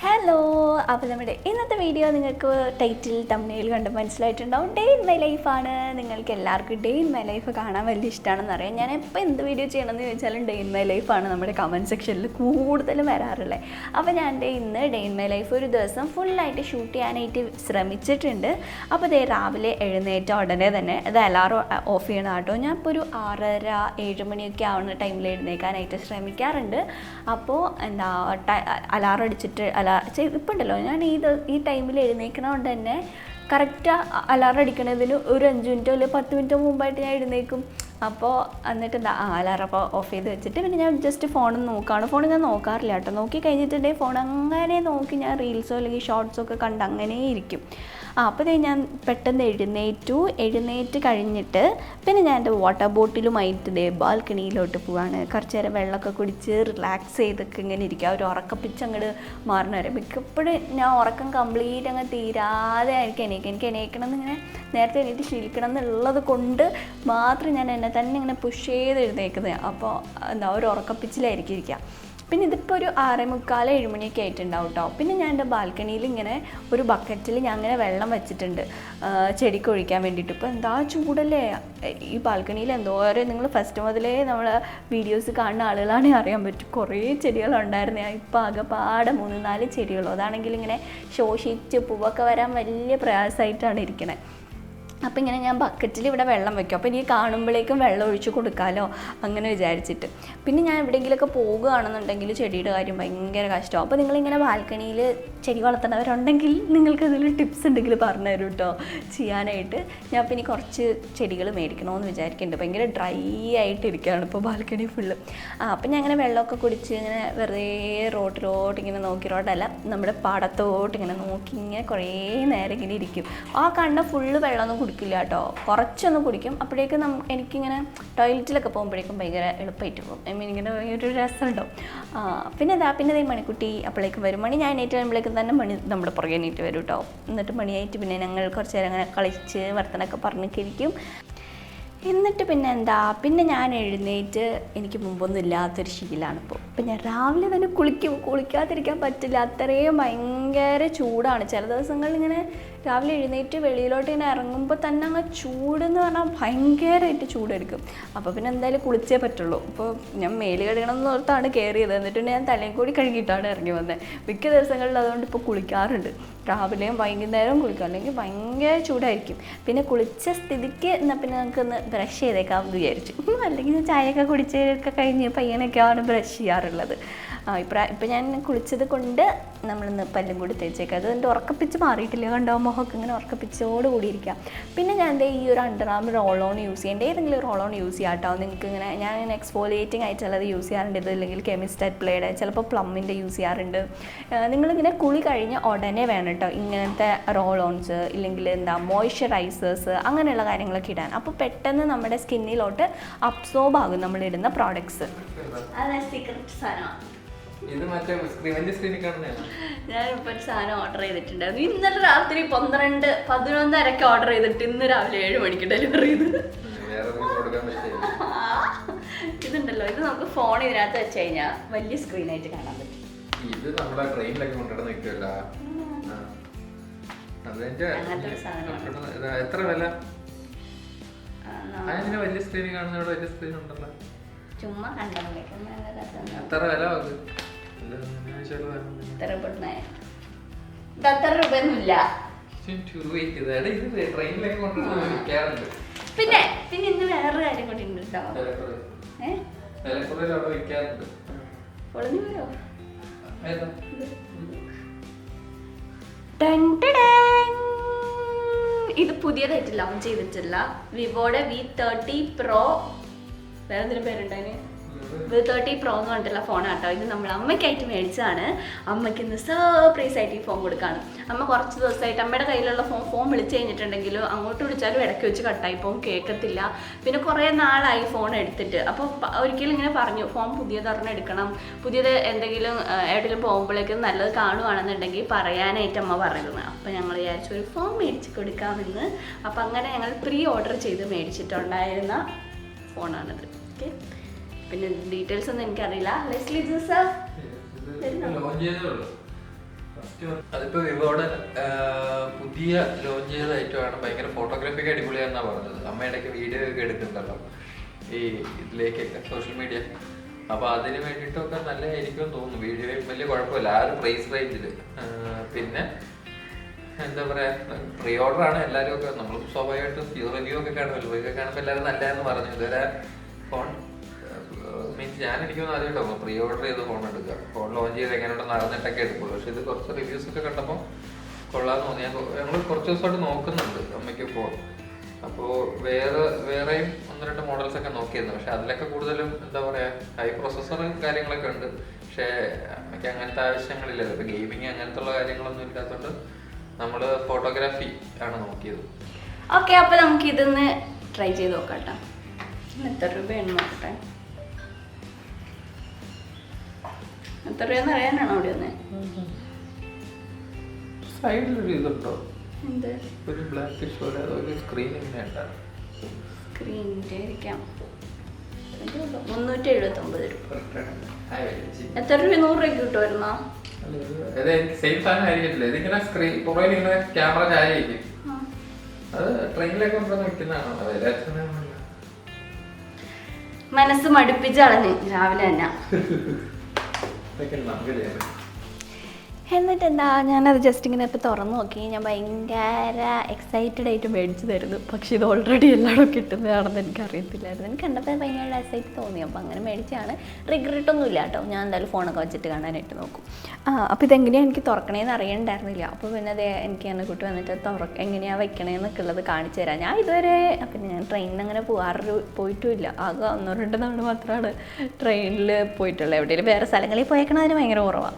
Hello, അപ്പോൾ നമ്മുടെ ഇന്നത്തെ വീഡിയോ നിങ്ങൾക്ക് ടൈറ്റിൽ തമ്മിൽ കണ്ട് മനസ്സിലായിട്ടുണ്ടാവും. ഡേ ഇൻ മൈ ലൈഫാണ്. നിങ്ങൾക്ക് എല്ലാവർക്കും ഡേ ഇൻ മൈ ലൈഫ് കാണാൻ വലിയ ഇഷ്ടമാണെന്ന് അറിയാം. ഞാൻ എപ്പോൾ എന്ത് വീഡിയോ ചെയ്യണമെന്ന് ചോദിച്ചാലും ഡേ ഇൻ മൈ ലൈഫാണ് നമ്മുടെ കമൻറ്റ് സെക്ഷനിൽ കൂടുതലും വരാറുള്ളത്. അപ്പോൾ ഞാൻ ഇന്ന് ഡേ ഇൻ മൈ ലൈഫ് ഒരു ദിവസം ഫുള്ളായിട്ട് ഷൂട്ട് ചെയ്യാനായിട്ട് ശ്രമിച്ചിട്ടുണ്ട്. അപ്പോൾ ദേ രാവിലെ എഴുന്നേറ്റ ഉടനെ തന്നെ അത് അലാറം ഓഫ് ചെയ്യണം കേട്ടോ. ഞാൻ ഇപ്പോൾ ഒരു 6:30-7 മണിയൊക്കെ ആവുന്ന ടൈമിൽ എഴുന്നേക്കാനായിട്ട് ശ്രമിക്കാറുണ്ട്. അപ്പോൾ അലാറം അടിച്ചിട്ട് ഇപ്പം ഉണ്ടല്ലോ, ഞാൻ ഈ ടൈമിൽ എഴുന്നേക്കണതുകൊണ്ട് തന്നെ കറക്റ്റ് അലാറം അടിക്കണതിന് ഒരു 5 മിനിറ്റോ അല്ലെങ്കിൽ 10 മിനിറ്റോ മുമ്പായിട്ട് ഞാൻ എഴുന്നേക്കും. അപ്പോൾ എന്നിട്ട് അലാറം അപ്പോൾ ഓഫ് ചെയ്ത് വെച്ചിട്ട് പിന്നെ ഞാൻ ജസ്റ്റ് ഫോണിൽ നോക്കുകയാണ്. ഫോൺ ഞാൻ നോക്കാറില്ല കേട്ടോ. നോക്കി കഴിഞ്ഞിട്ടുണ്ടെങ്കിൽ ഫോൺ അങ്ങനെ നോക്കി ഞാൻ റീൽസോ അല്ലെങ്കിൽ ഷോർട്സോ ഒക്കെ കണ്ട് അങ്ങനെ ഇരിക്കും. അപ്പോൾ ഞാൻ പെട്ടെന്ന് എഴുന്നേറ്റ് കഴിഞ്ഞിട്ട് പിന്നെ ഞാൻ എൻ്റെ വാട്ടർ ബോട്ടിലുമായിട്ട് ബാൽക്കണിയിലോട്ട് പോവാണ്. കുറച്ച് നേരം വെള്ളമൊക്കെ കുടിച്ച് റിലാക്സ് ചെയ്തൊക്കെ ഇങ്ങനെ ഇരിക്കുക. ഒരു ഉറക്കപ്പിച്ച് അങ്ങോട്ട് മാറുന്ന വരെ. മിക്കപ്പോഴും ഞാൻ ഉറക്കം കംപ്ലീറ്റ് അങ്ങ് തീരാതെ എനിക്ക് എണീക്കണം എന്നിങ്ങനെ നേരത്തെ എണീറ്റ് ശീലിക്കണം എന്നുള്ളത് കൊണ്ട് മാത്രം ഞാൻ എന്നെ തന്നെ ഇങ്ങനെ പുഷ് ചെയ്ത് എഴുന്നേക്കുന്നത്. അപ്പോൾ ഒരു ഉറക്കപ്പിച്ചിലായിരിക്കും ഇരിക്കുക. പിന്നെ ഇതിപ്പോൾ ഒരു 6:45-7 മണിയൊക്കെ ആയിട്ടുണ്ടാവും കേട്ടോ. പിന്നെ ഞാൻ എൻ്റെ ബാൽക്കണിയിൽ ഇങ്ങനെ ഒരു ബക്കറ്റിൽ ഞാൻ അങ്ങനെ വെള്ളം വെച്ചിട്ടുണ്ട് ചെടിക്ക് ഒഴിക്കാൻ വേണ്ടിയിട്ട്. ഇപ്പോൾ എന്താ ചൂടല്ലേ ഈ ബാൽക്കണിയിൽ. എന്തോരം നിങ്ങൾ ഫസ്റ്റ് മുതലേ നമ്മൾ വീഡിയോസ് കാണുന്ന ആളുകളാണെങ്കിൽ അറിയാൻ പറ്റും. കുറേ ചെടികളുണ്ടായിരുന്നു. ഇപ്പോൾ ആകെപ്പാടെ 3-4 ചെടികളോ. അതാണെങ്കിൽ ഇങ്ങനെ ശോഷിച്ച് പൂവൊക്കെ വരാൻ വലിയ പ്രയാസമായിട്ടാണ് ഇരിക്കണത്. അപ്പോൾ ഇങ്ങനെ ഞാൻ ബക്കറ്റിൽ ഇവിടെ വെള്ളം വയ്ക്കും. അപ്പോൾ എനിക്ക് കാണുമ്പോഴേക്കും വെള്ളം ഒഴിച്ച് കൊടുക്കാമല്ലോ അങ്ങനെ വിചാരിച്ചിട്ട്. പിന്നെ ഞാൻ എവിടെയെങ്കിലുമൊക്കെ പോകുകയാണെന്നുണ്ടെങ്കിൽ ചെടിയുടെ കാര്യം ഭയങ്കര കഷ്ടമാണ്. അപ്പോൾ നിങ്ങളിങ്ങനെ ബാൽക്കണിയിൽ ചെടി വളർത്തുന്നവരുണ്ടെങ്കിൽ നിങ്ങൾക്ക് ഇതിൽ ടിപ്സ് ഉണ്ടെങ്കിൽ പറഞ്ഞു തരും കേട്ടോ ചെയ്യാനായിട്ട്. ഞാൻ പിന്നെ കുറച്ച് ചെടികൾ മേടിക്കണമെന്ന് വിചാരിക്കുന്നുണ്ട്. ഭയങ്കര ഡ്രൈ ആയിട്ടിരിക്കുകയാണ് ഇപ്പോൾ ബാൽക്കണി ഫുള്ള്. അപ്പോൾ ഞാൻ ഇങ്ങനെ വെള്ളമൊക്കെ കുടിച്ച് ഇങ്ങനെ വെറുതെ റോട്ടിലോട്ട് ഇങ്ങനെ നോക്കി, റോഡല്ല നമ്മുടെ പാടത്തോട്ട് ഇങ്ങനെ നോക്കി ഇങ്ങനെ കുറേ നേരം ഇങ്ങനെ ഇരിക്കും. ആ കണ്ട ഫുള്ള് വെള്ളമൊന്നും കുടിക്കില്ല കേട്ടോ, കുറച്ചൊന്ന് കുടിക്കും. അപ്പോഴേക്കും എനിക്കിങ്ങനെ ടോയ്ലറ്റിലൊക്കെ പോകുമ്പോഴേക്കും ഭയങ്കര എളുപ്പമായിട്ട് പോകും. ഇങ്ങനെ ഒരു രസമുണ്ടാവും. പിന്നെ ഈ മണിക്കുട്ടി അപ്പോഴേക്കും വരും. മണി ഞാൻ എണീറ്റ് വരുമ്പോഴേക്കും തന്നെ മണി നമ്മുടെ പുറകെ എണീറ്റ് വരും കേട്ടോ. എന്നിട്ട് മണിയായിട്ട് പിന്നെ ഞങ്ങൾ കുറച്ച് നേരം അങ്ങനെ കളിച്ച് വർത്തനൊക്കെ പറഞ്ഞൊക്കെ ഇരിക്കും. എന്നിട്ട് പിന്നെ ഞാൻ എഴുന്നേറ്റ് എനിക്ക് മുമ്പൊന്നും ഇല്ലാത്തൊരു ശീലമാണ് ഇപ്പോൾ. ഇപ്പം ഞാൻ രാവിലെ തന്നെ കുളിക്കാതിരിക്കാൻ പറ്റില്ല. അത്രയും ഭയങ്കര ചൂടാണ്. ചില ദിവസങ്ങളിൽ ഇങ്ങനെ രാവിലെ എഴുന്നേറ്റ് വെളിയിലോട്ട് ഇങ്ങനെ ഇറങ്ങുമ്പോൾ തന്നെ അങ്ങ് ചൂടെന്ന് പറഞ്ഞാൽ ഭയങ്കരമായിട്ട് ചൂടെടുക്കും. അപ്പോൾ പിന്നെ എന്തായാലും കുളിച്ചേ പറ്റുള്ളൂ. അപ്പോൾ ഞാൻ മേല് കഴുകണം എന്നോർത്താണ് കയറിയത്. എന്നിട്ട് ഞാൻ തലയും കൂടി കഴുകിയിട്ടാണ് ഇറങ്ങി വന്നത്. മിക്ക ദിവസങ്ങളിൽ അതുകൊണ്ട് ഇപ്പോൾ കുളിക്കാറുണ്ട്. രാവിലെയും വൈകുന്നേരവും കുളിക്കും, അല്ലെങ്കിൽ ഭയങ്കര ചൂടായിരിക്കും. പിന്നെ കുളിച്ച സ്ഥിതിക്ക് എന്നാൽ പിന്നെ നമുക്കൊന്ന് ബ്രഷ് ചെയ്തേക്കാമെന്ന് വിചാരിച്ചു. അല്ലെങ്കിൽ ചായയൊക്കെ കുടിച്ചൊക്കെ കഴിഞ്ഞ് പയ്യനൊക്കെയാണ് ബ്രഷ് ചെയ്യാറുള്ളത്. ഇപ്പം ഞാൻ കുളിച്ചത് കൊണ്ട് നമ്മളിന്ന് പല്ലും കൂടി തേച്ചേക്കാം. അത് എൻ്റെ ഉറക്കപ്പിച്ച് മാറിയിട്ടില്ല കണ്ടോ, മുഖമൊക്കെ ഇങ്ങനെ ഉറക്കപ്പിച്ചോട് കൂടിയിരിക്കാം. പിന്നെ ഞാൻ ഈ ഒരു under arm roll own use ചെയ്യേണ്ട ഏതെങ്കിലും റോൾ ഓൺ യൂസ് ചെയ്യാം കേട്ടോ. നിങ്ങൾക്ക് ഇങ്ങനെ ഞാൻ ഇങ്ങനെ എക്സ്ഫോലിയേറ്റിംഗ് ആയിട്ടുള്ളത് യൂസ് ചെയ്യാറുണ്ട്. ഇത് അല്ലെങ്കിൽ കെമിസ്റ്റ് അറ്റ്പ്ലേയുടെ, ചിലപ്പോൾ പ്ലമ്മിൻ്റെ യൂസ് ചെയ്യാറുണ്ട്. നിങ്ങളിങ്ങനെ കുളി കഴിഞ്ഞ് ഉടനെ വേണം കേട്ടോ ഇങ്ങനത്തെ റോൾ ഓൺസ്, ഇല്ലെങ്കിൽ മോയ്സ്ചറൈസേഴ്സ് അങ്ങനെയുള്ള കാര്യങ്ങളൊക്കെ ഇടാൻ. അപ്പോൾ പെട്ടെന്ന് നമ്മുടെ സ്കിന്നിലോട്ട് അബ്സോർബ് ആകും നമ്മളിടുന്ന പ്രോഡക്ട്സ്. അതാണ് സീക്രട്ട് സാധനം. ഞാനിപ്പോൾ ഒരു സാധനം ഓർഡർ ചെയ്തിട്ടുണ്ടായിരുന്നു. ഇന്നലെ രാത്രി 11:30 ഓർഡർ ചെയ്തിട്ട് ഇന്ന് രാവിലെ 7 മണിക്ക് ഡെലിവറി ചെയ്ത്. ഇതുണ്ടല്ലോ, ഇത് നമുക്ക് ഫോൺ ഇതിനകത്ത് വെച്ച് കഴിഞ്ഞാൽ വലിയ സ്ക്രീനായിട്ട് കാണാൻ പറ്റും. അങ്ങനത്തെ ഒരു സാധനമാണ്. എത്ര വില? വലിയ സ്ക്രീനിൽ കാണുന്ന വലിയ സ്ക്രീൻ ഉണ്ടല്ലോ. ചുമ്മാ കണ്ടോ എത്ര വില? രൂപയൊന്നുമില്ല. പിന്നെ ഇന്ന് വേറൊരു കാര്യം കൂടി ഉണ്ട് കേട്ടോ. പൊളിഞ്ഞു പോയോ? ഇത് പുതിയതായിട്ട് ലോഞ്ച് ചെയ്തിട്ടില്ല. വിവോയുടെ V30 Pro, വേറെ എന്തെങ്കിലും പേരുണ്ടതിന്, V30 Pro എന്ന് പറഞ്ഞിട്ടുള്ള ഫോണാട്ടോ. ഇത് നമ്മൾ അമ്മയ്ക്കായിട്ട് മേടിച്ചതാണ്. അമ്മയ്ക്ക് ഇന്ന് സർപ്രൈസ് ആയിട്ട് ഈ ഫോൺ കൊടുക്കുകയാണ്. അമ്മ കുറച്ച് ദിവസമായിട്ട് അമ്മയുടെ കയ്യിലുള്ള ഫോൺ വിളിച്ചു കഴിഞ്ഞിട്ടുണ്ടെങ്കിലും അങ്ങോട്ട് വിളിച്ചാലും ഇടയ്ക്ക് വെച്ച് കട്ടായി പോകും, കേൾക്കത്തില്ല. പിന്നെ കുറേ നാളായി ഫോൺ എടുത്തിട്ട്. അപ്പോൾ ഒരിക്കലും ഇങ്ങനെ പറഞ്ഞു, ഫോൺ പുതിയതൊരെണ്ണം എടുക്കണം, പുതിയത് എന്തെങ്കിലും എവിടെയെങ്കിലും പോകുമ്പോഴേക്കും നല്ലത് കാണുകയാണെന്നുണ്ടെങ്കിൽ പറയാനായിട്ട് അമ്മ പറയുന്നത്. അപ്പോൾ ഞങ്ങൾ വിചാരിച്ചു ഒരു ഫോൺ മേടിച്ച് കൊടുക്കാമെന്ന്. അപ്പോൾ അങ്ങനെ ഞങ്ങൾ പ്രീ ഓർഡർ ചെയ്ത് മേടിച്ചിട്ടുണ്ടായിരുന്ന ഫോണാണിത്. ഓക്കെ, പിന്നെ ഡീറ്റെയിൽസ് ഒന്നും എനിക്കറിയില്ല. ലെസ്ലി ജോസഫ് അതിപ്പോ വിവോയുടെ പുതിയ ലോഞ്ച് ചെയ്ത ഐറ്റമാണ്. ഭയങ്കര ഫോട്ടോഗ്രാഫിക്ക് അടിപൊളിയാണെന്നാ പറഞ്ഞത്. അമ്മ ഇടയ്ക്ക് വീഡിയോ ഒക്കെ എടുക്കുന്നുണ്ടല്ലോ ഈ ഇതിലേക്കൊക്കെ, സോഷ്യൽ മീഡിയ. അപ്പൊ അതിന് വേണ്ടിയിട്ടൊക്കെ നല്ലതായിരിക്കും തോന്നുന്നു. വീഡിയോയും വലിയ കുഴപ്പമില്ല ആ ഒരു പ്രൈസ് റേഞ്ചില്. പിന്നെ എന്താ പറയാ, പ്രീ ഓർഡർ ആണ് എല്ലാവരും ഒക്കെ. നമ്മൾ സ്വാഭാവികമായിട്ടും റിവ്യൂ ഒക്കെ കാണുമല്ലോ, റിവ്യൂ ഒക്കെ കാണുമ്പോൾ എല്ലാവരും നല്ലതെന്ന് പറഞ്ഞു. ഇതുവരെ ഫോൺ മീൻസ് ഞാൻ എനിക്കൊന്നും ആദ്യമായിട്ടോ പ്രീ ഓർഡർ ചെയ്ത് ഫോൺ എടുക്കുക. ഫോൺ ലോഞ്ച് ചെയ്ത് എങ്ങനെയുണ്ടെന്ന് അറിഞ്ഞിട്ടൊക്കെ എടുക്കുള്ളൂ. പക്ഷെ ഇത് കുറച്ച് റിവ്യൂസ് ഒക്കെ കണ്ടപ്പോൾ കൊള്ളാന്ന് തോന്നി. ഞങ്ങൾ കുറച്ച് ദിവസമായിട്ട് നോക്കുന്നുണ്ട് അമ്മയ്ക്ക് ഫോൺ. അപ്പോൾ വേറെയും 1-2 മോഡൽസ് ഒക്കെ നോക്കിയിരുന്നു. പക്ഷെ അതിലൊക്കെ കൂടുതലും എന്താ പറയാ, ഹൈ പ്രൊസസ്സർ കാര്യങ്ങളൊക്കെ ഉണ്ട്. പക്ഷേ അമ്മയ്ക്ക് അങ്ങനത്തെ ആവശ്യങ്ങളില്ലല്ലോ. ഇപ്പൊ ഗെയിമിങ് അങ്ങനത്തെ ഉള്ള കാര്യങ്ങളൊന്നും ഇല്ലാത്തതുകൊണ്ട് നമ്മള് ഫോട്ടോഗ്രാഫി ആണ് നോക്കിയത്. ഓക്കെ, അപ്പൊ നമുക്ക് ഇതൊന്ന് ട്രൈ ചെയ്ത് നോക്കാം കേട്ടോ. എത്ര രൂപയാണ് നോക്കട്ടെ. എത്ര രൂപയെന്ന് അറിയാനാണോ അവിടെ ഒന്ന്? സൈഡിലൊരു ഇതുണ്ടോ, എന്ത് ഒരു ബ്ലാക്ക് പോലെ ഒരു സ്ക്രീൻ ഇങ്ങനെ ഉണ്ടാകും. സ്ക്രീനിൻ്റെ ആയിരിക്കാം. 379 രൂപ. എത്ര രൂപ? 100 രൂപയ്ക്ക് കിട്ടുമായിരുന്നോ? സെയിം സാധനം ആയിരിക്കില്ല. ഇതിങ്ങനെ സ്ക്രീൻ പുറകിൽ ഇങ്ങനെ ക്യാമറ ചാരിയിരിക്കും. അത് ട്രെയിനിലൊക്കെ കൊണ്ടുവന്ന് വെക്കുന്നതാണോ? മനസ്സ് മടുപ്പിച്ച് കളഞ്ഞ് രാവിലെ തന്നെ. എന്നിട്ട് എന്താ, ഞാനത് ജസ്റ്റ് ഇങ്ങനെ ഇപ്പോൾ തുറന്നു നോക്കി. ഞാൻ ഭയങ്കര എക്സൈറ്റഡ് ആയിട്ട് മേടിച്ചു തരുന്നു. പക്ഷെ ഇത് ഓൾറെഡി എല്ലായിടും കിട്ടുന്നതാണെന്ന് എനിക്കറിയത്തില്ലായിരുന്നു. എനിക്ക് കണ്ടപ്പോൾ ഭയങ്കര എക്സൈറ്റ് തോന്നി. അപ്പോൾ അങ്ങനെ മേടിച്ചാണ്. റിഗ്രറ്റ് ഒന്നും ഇല്ല കേട്ടോ. ഞാൻ എന്തായാലും ഫോണൊക്കെ വെച്ചിട്ട് കാണാനായിട്ട് നോക്കും. അപ്പോൾ ഇതെങ്ങനെയാണ് എനിക്ക് തുറക്കണേന്ന് അറിയണ്ടായിരുന്നില്ല. അപ്പോൾ പിന്നെ അത് എനിക്ക് എന്നെ കൂട്ടി വന്നിട്ട് എങ്ങനെയാണ് വയ്ക്കണേന്നൊക്കെ ഉള്ളത് കാണിച്ചു തരാം. ഞാൻ ഇതുവരെ പിന്നെ ഞാൻ ട്രെയിനിൽ അങ്ങനെ പോയിട്ടുമില്ല. ആകെ 1-2 തവണ മാത്രമാണ് ട്രെയിനിൽ പോയിട്ടുള്ളത്. എവിടെയെങ്കിലും വേറെ സ്ഥലങ്ങളിൽ പോയേക്കണതിന് ഭയങ്കര കുറവാണ്.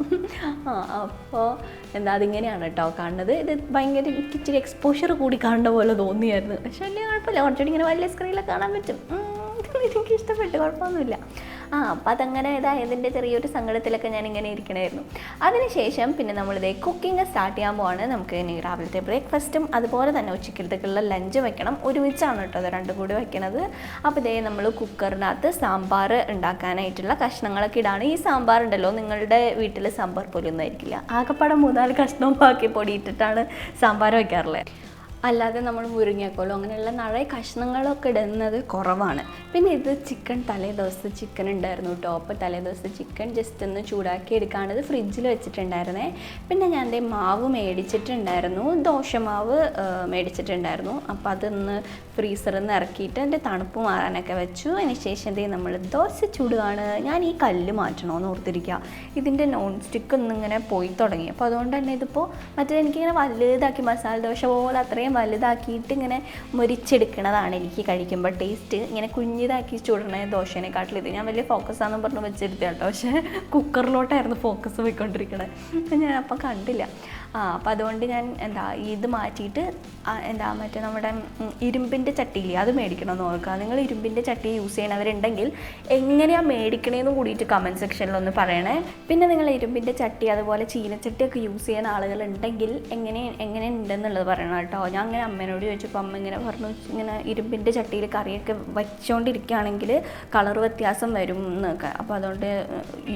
അപ്പോൾ എന്താ, അതിങ്ങനെയാണ് കേട്ടോ കാണുന്നത്. ഇത് ഭയങ്കര എനിക്ക് ഇച്ചിരി എക്സ്പോഷർ കൂടി കാണുന്ന പോലെ തോന്നിയായിരുന്നു. പക്ഷെ വലിയ കുഴപ്പമില്ല, കുറച്ചുകൂടി ഇങ്ങനെ വലിയ സ്ക്രീനിൽ കാണാൻ പറ്റും. എനിക്ക് ഇഷ്ടപ്പെട്ടു, കുഴപ്പമൊന്നുമില്ല. അപ്പം അതങ്ങനെ ഇതായതിൻ്റെ ചെറിയൊരു സങ്കടത്തിലൊക്കെ ഞാൻ ഇങ്ങനെ ഇരിക്കണമായിരുന്നു. അതിനുശേഷം പിന്നെ നമ്മളിത് കുക്കിംഗ് സ്റ്റാർട്ട് ചെയ്യാൻ പോവാണ്. നമുക്ക് ഇനി രാവിലത്തെ ബ്രേക്ക്ഫാസ്റ്റും അതുപോലെ തന്നെ ഉച്ചക്കലത്തേക്കുള്ള ലഞ്ച് വെക്കണം. ഒരുമിച്ചാണ് കേട്ടോ അത് രണ്ടും കൂടി വെക്കണത്. അപ്പോൾ ഇതേ നമ്മൾ കുക്കറിനകത്ത് സാമ്പാർ ഉണ്ടാക്കാനായിട്ടുള്ള കഷ്ണങ്ങളൊക്കെ ഇടാണ്. ഈ സാമ്പാർ ഉണ്ടല്ലോ, നിങ്ങളുടെ വീട്ടിൽ സാമ്പാർ പോലും ഒന്നും ആയിരിക്കില്ല. ആകെപ്പാടെ 3-4 കഷ്ണവും ബാക്കി പൊടിയിട്ടിട്ടാണ് സാമ്പാർ വയ്ക്കാറുള്ളത്. അല്ലാതെ നമ്മൾ മുരിങ്ങക്കോലോ അങ്ങനെയുള്ള നിറയെ കഷ്ണങ്ങളൊക്കെ ഇടുന്നത് കുറവാണ്. പിന്നെ ഇത് ചിക്കൻ തലേദിവസത്തെ ചിക്കൻ ഉണ്ടായിരുന്നു കേട്ടോ. അപ്പോൾ തലേദിവസത്തെ ചിക്കൻ ജസ്റ്റ് ഒന്ന് ചൂടാക്കി എടുക്കാണത് ഫ്രിഡ്ജിൽ വെച്ചിട്ടുണ്ടായിരുന്നേ. പിന്നെ ഞാൻ എൻ്റെ മാവ് മേടിച്ചിട്ടുണ്ടായിരുന്നു, ദോശമാവ് മേടിച്ചിട്ടുണ്ടായിരുന്നു. അപ്പോൾ അതൊന്ന് ഫ്രീസറിൽ നിന്ന് ഇറക്കിയിട്ട് എൻ്റെ തണുപ്പ് മാറാനൊക്കെ വെച്ചു. അതിന് ശേഷം എന്തേ നമ്മൾ ദോശ ചൂടുകയാണ്. ഞാൻ ഈ കല്ല് മാറ്റണമെന്ന് ഓർത്തിരിക്കുക. ഇതിൻ്റെ നോൺ സ്റ്റിക്ക് ഒന്നിങ്ങനെ പോയി തുടങ്ങി. അപ്പോൾ അതുകൊണ്ട് തന്നെ ഇതിപ്പോൾ മറ്റേ എനിക്കിങ്ങനെ വലുതാക്കി മസാല ദോശ പോലെ അത്രയും വലുതാക്കിയിട്ട് ഇങ്ങനെ മുരിച്ചെടുക്കണതാണ് എനിക്ക് കഴിക്കുമ്പോൾ ടേസ്റ്റ്. ഇങ്ങനെ കുഞ്ഞിതാക്കി ചൂടണ ദോശേനെക്കാട്ടിൽ ഇത് ഞാൻ വലിയ ഫോക്കസാണെന്ന് പറഞ്ഞ് വെച്ചെടുത്ത കേട്ടോ. പക്ഷേ കുക്കറിലോട്ടായിരുന്നു ഫോക്കസ് പോയിക്കൊണ്ടിരിക്കണത്. ഞാൻ അപ്പം കണ്ടില്ല. അപ്പം അതുകൊണ്ട് ഞാൻ ഇത് മാറ്റിയിട്ട് മറ്റേ നമ്മുടെ ഇരുമ്പിൻ്റെ ചട്ടിയില്ലേ അത് മേടിക്കണമെന്ന് ഓർക്കുക. നിങ്ങൾ ഇരുമ്പിൻ്റെ ചട്ടി യൂസ് ചെയ്യണവരുണ്ടെങ്കിൽ എങ്ങനെയാണ് മേടിക്കണേന്ന് കൂടിയിട്ട് കമൻറ്റ് സെക്ഷനിലൊന്ന് പറയണേ. പിന്നെ നിങ്ങൾ ഇരുമ്പിൻ്റെ ചട്ടി അതുപോലെ ചീനച്ചട്ടിയൊക്കെ യൂസ് ചെയ്യുന്ന ആളുകളുണ്ടെങ്കിൽ എങ്ങനെ ഉണ്ടെന്നുള്ളത് പറയണം കേട്ടോ. ഞാൻ അങ്ങനെ അമ്മേനോട് ചോദിച്ചപ്പോൾ അമ്മ ഇങ്ങനെ പറഞ്ഞു, ഇങ്ങനെ ഇരുമ്പിൻ്റെ ചട്ടിയിൽ കറിയൊക്കെ വെച്ചുകൊണ്ടിരിക്കുകയാണെങ്കിൽ കളർ വ്യത്യാസം വരും എന്നൊക്കെ. അപ്പോൾ അതുകൊണ്ട്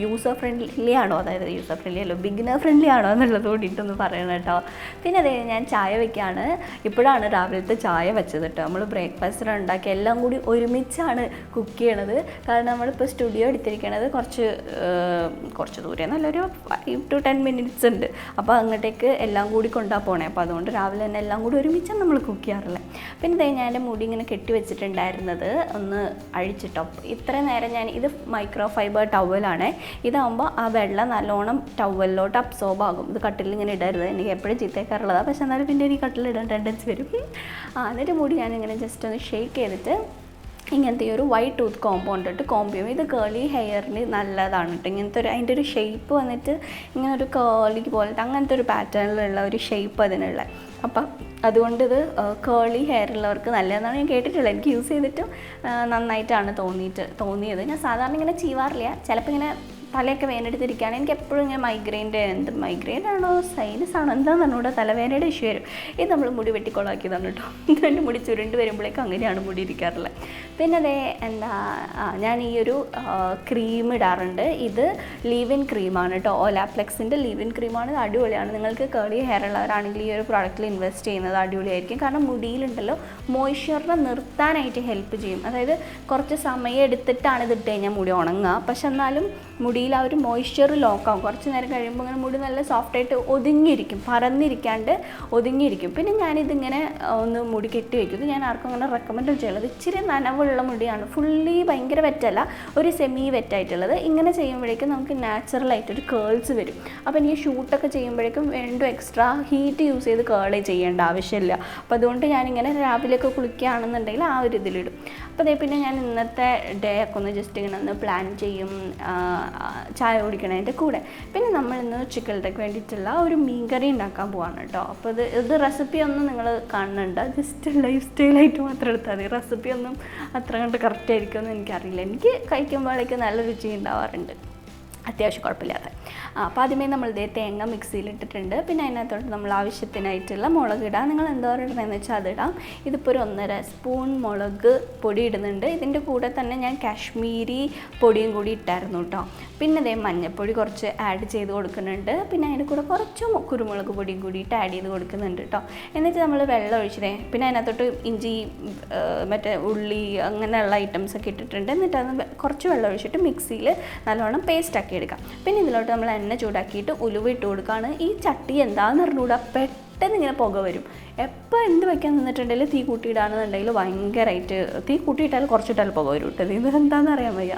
യൂസർ ഫ്രണ്ട്ലി ആണോ, അതായത് യൂസർ ഫ്രണ്ട്ലി അല്ലോ ബിഗിനർ ഫ്രണ്ട്ലി ആണോ എന്നുള്ളത് കൂടിയിട്ടൊന്ന് പറയണം കേട്ടോ. പിന്നെ അതേ ഞാൻ ചായ വയ്ക്കുകയാണ്. ഇപ്പോഴാണ് രാവിലത്തെ ചായ വെച്ചത് കേട്ടോ. നമ്മൾ ബ്രേക്ക്ഫാസ്റ്റ് ഉണ്ടാക്കി എല്ലാം കൂടി ഒരുമിച്ചാണ് കുക്ക് ചെയ്യണത്. കാരണം നമ്മളിപ്പോൾ സ്റ്റുഡിയോ എടുത്തിരിക്കണത് കുറച്ച് ദൂരെ നല്ലൊരു 5 to 10 minutes ഉണ്ട്. അപ്പോൾ അങ്ങോട്ടേക്ക് എല്ലാം കൂടി കൊണ്ടാ പോണേ. അപ്പോൾ അതുകൊണ്ട് രാവിലെ തന്നെ എല്ലാം കൂടി ഒരുമിച്ചാണ് നമ്മൾ കുക്ക് ചെയ്യാറില്ല. പിന്നെ ഇതേ ഞാൻ എൻ്റെ മുടി ഇങ്ങനെ കെട്ടി വെച്ചിട്ടുണ്ടായിരുന്നത് ഒന്ന് അഴിച്ചിട്ടോ. ഇത്രയും നേരം ഇത് മൈക്രോ ഫൈബർ ടവലാണ്. ഇതാകുമ്പോൾ ആ വെള്ളം നല്ലോണം ടവലിലോട്ട് അബ്സോർബ് ആകും. ഇത് കട്ടിലിൽ ഇങ്ങനെ ഇടരുത്, എനിക്ക് എപ്പോഴും ചീത്തക്കാറുള്ളതാണ്. പക്ഷെ എന്നാലും പിന്നെ എനിക്ക് കട്ടിലിടാൻ ടെൻഡൻസി വരും. എന്നിട്ട് മുടി ഞാനിങ്ങനെ ജസ്റ്റ് ഒന്ന് ഷേക്ക് ചെയ്തിട്ട് ഇങ്ങനത്തെ ഒരു വൈറ്റ് ടൂത്ത് കോമ്പൗണ്ട് ഇട്ട് കോംബ് ചെയ്യും. ഇത് കേളി ഹെയറിന് നല്ലതാണ് കേട്ടോ. ഇങ്ങനത്തെ അതിൻ്റെ ഒരു ഷേപ്പ് വന്നിട്ട് ഇങ്ങനെ ഒരു കേളി പോലത്തെ അങ്ങനത്തെ ഒരു പാറ്റേണിലുള്ള ഒരു ഷേപ്പ് അതിനുള്ള. അപ്പം അതുകൊണ്ട് ഇത് കേളി ഹെയർ ഉള്ളവർക്ക് നല്ലതെന്നാണ് ഞാൻ കേട്ടിട്ടുള്ളത്. എനിക്ക് യൂസ് ചെയ്തിട്ടും നന്നായിട്ടാണ് തോന്നിയത്. ഞാൻ സാധാരണ ഇങ്ങനെ ചെയ്യാറില്ല. ചിലപ്പോൾ ഇങ്ങനെ തലയൊക്കെ വേനെടുത്തിരിക്കുകയാണ്. എനിക്ക് എപ്പോഴും ഇങ്ങനെ മൈഗ്രെയിൻ ആണോ സൈനസ് ആണോ എന്താണെന്നാണ് ഇവിടെ തലവേദനയുടെ ഇഷ്യൂ വരും. ഇത് നമ്മൾ മുടി വെട്ടിക്കൊളാക്കിയതാണ് കേട്ടോ. എൻ്റെ മുടി ചുരുണ്ട് വരുമ്പോഴേക്കും അങ്ങനെയാണ് മുടി ഇരിക്കാറുള്ളത്. പിന്നെ അതേ ഞാൻ ഈ ഒരു ക്രീം ഇടാറുണ്ട്. ഇത് ലീവ്-ഇൻ ക്രീമാണ് കേട്ടോ, ഓലാപ്ലെക്സിൻ്റെ ലീവ്-ഇൻ ക്രീമാണ്. അടിപൊളിയാണ്. നിങ്ങൾക്ക് കേളി ഹെയർ ഉള്ളവരാണെങ്കിൽ ഈ ഒരു പ്രോഡക്റ്റിൽ ഇൻവെസ്റ്റ് ചെയ്യുന്നത് അടിപൊളിയായിരിക്കും. കാരണം മുടിയിലുണ്ടല്ലോ മോയ്സ്ചറിനെ നിർത്താനായിട്ട് ഹെൽപ്പ് ചെയ്യും. അതായത് കുറച്ച് സമയം എടുത്തിട്ടാണ് ഇത് ഇട്ട് കഴിഞ്ഞാൽ മുടി ഉണങ്ങുക. പക്ഷെ എന്നാലും മുടിയിൽ ആ ഒരു മോയ്സ്ചർ ലോക്കാവും. കുറച്ച് നേരം കഴിയുമ്പോൾ ഇങ്ങനെ മുടി നല്ല സോഫ്റ്റായിട്ട് ഒതുങ്ങിയിരിക്കും, പരന്നിരിക്കാണ്ട് ഒതുങ്ങിയിരിക്കും. പിന്നെ ഞാനിതിങ്ങനെ ഒന്ന് മുടി കെട്ടി വയ്ക്കും. ഇത് ഞാൻ ആർക്കും അങ്ങനെ റെക്കമെൻഡ് ചെയ്യുന്നത്. ഇച്ചിരി നനവുള്ള മുടിയാണ്, ഫുള്ളി ഭയങ്കര വെറ്റല്ല, ഒരു സെമി വെറ്റായിട്ടുള്ളത്. ഇങ്ങനെ ചെയ്യുമ്പോഴേക്കും നമുക്ക് നാച്ചുറലായിട്ടൊരു കേൾസ് വരും. അപ്പോൾ എനിക്ക് ഷൂട്ടൊക്കെ ചെയ്യുമ്പോഴേക്കും വീണ്ടും എക്സ്ട്രാ ഹീറ്റ് യൂസ് ചെയ്ത് കേളേ ചെയ്യേണ്ട ആവശ്യമില്ല. അപ്പോൾ അതുകൊണ്ട് ഞാനിങ്ങനെ രാവിലെയൊക്കെ കുളിക്കുകയാണെന്നുണ്ടെങ്കിൽ ആ ഒരു ഇതിലിടും. അപ്പോൾ അതേ പിന്നെ ഞാൻ ഇന്നത്തെ ഡേ ഒക്കെ ഒന്ന് ജസ്റ്റ് ഇങ്ങനെ ഒന്ന് പ്ലാൻ ചെയ്യും, ചായ കുടിക്കണതിൻ്റെ കൂടെ. പിന്നെ നമ്മളിന്ന് ഉച്ചക്കലത്തേക്ക് വേണ്ടിയിട്ടുള്ള ഒരു മീൻകറി ഉണ്ടാക്കാൻ പോവാണ് കേട്ടോ. അപ്പോൾ ഇത് റെസിപ്പിയൊന്നും നിങ്ങൾ കാണുന്നുണ്ട്, ജസ്റ്റ് ലൈഫ് സ്റ്റൈലായിട്ട് മാത്രം എടുത്താൽ മതി. റെസിപ്പിയൊന്നും അത്ര കണ്ട് കറക്റ്റ് ആയിരിക്കുമെന്ന് എനിക്കറിയില്ല. എനിക്ക് കഴിക്കുമ്പോഴേക്കും നല്ല രുചി ഉണ്ടാവാറുണ്ട്, അത്യാവശ്യം കുഴപ്പമില്ലാതെ. അപ്പോൾ ആദ്യമേ നമ്മൾ ഇതേ തേങ്ങ മിക്സിയിലിട്ടിട്ടുണ്ട്. പിന്നെ അതിനകത്തോട്ട് നമ്മൾ ആവശ്യത്തിനായിട്ടുള്ള മുളക് ഇടാം. നിങ്ങൾ എന്തോരം ഇടണമെന്ന് വെച്ചാൽ അതിടാം. ഇതിപ്പോൾ ഒരു 1.5 സ്പൂൺ മുളക് പൊടി ഇടുന്നുണ്ട്. ഇതിൻ്റെ കൂടെ തന്നെ ഞാൻ കാശ്മീരി പൊടിയും കൂടി ഇട്ടായിരുന്നു കേട്ടോ. പിന്നെ അതേ മഞ്ഞൾപ്പൊടി കുറച്ച് ആഡ് ചെയ്ത് കൊടുക്കുന്നുണ്ട്. പിന്നെ അതിൻ്റെ കൂടെ കുറച്ച് കുരുമുളക് പൊടിയും കൂടിയിട്ട് ആഡ് ചെയ്ത് കൊടുക്കുന്നുണ്ട് കേട്ടോ. എന്നിട്ട് നമ്മൾ വെള്ളം ഒഴിച്ചതേ, പിന്നെ അതിനകത്തോട്ട് ഇഞ്ചി, മറ്റേ ഉള്ളി അങ്ങനെയുള്ള ഐറ്റംസൊക്കെ ഇട്ടിട്ടുണ്ട്. എന്നിട്ട് അത് കുറച്ച് വെള്ളം ഒഴിച്ചിട്ട് മിക്സിയിൽ നല്ലോണം പേസ്റ്റ് ആക്കി എടുക്കാം. പിന്നെ ഇതിലോട്ട് നമ്മൾ എണ്ണ ചൂടാക്കിയിട്ട് ഉലുവ ഇട്ട് കൊടുക്കുകയാണ്. ഈ ചട്ടി എന്താണെന്ന് അറിഞ്ഞുകൂടാ, പെട്ടെന്ന് ഇങ്ങനെ പുക വരും. എപ്പോൾ എന്ത് വയ്ക്കാൻ നിന്നിട്ടുണ്ടെങ്കിൽ തീ കൂട്ടിയിടാണെന്നുണ്ടെങ്കിൽ ഭയങ്കരമായിട്ട് തീ കൂട്ടിയിട്ടാൽ കുറച്ചിട്ടാൽ പുക വരും കേട്ടത്. ഇത് എന്താണെന്ന് അറിയാൻ വയ്യ.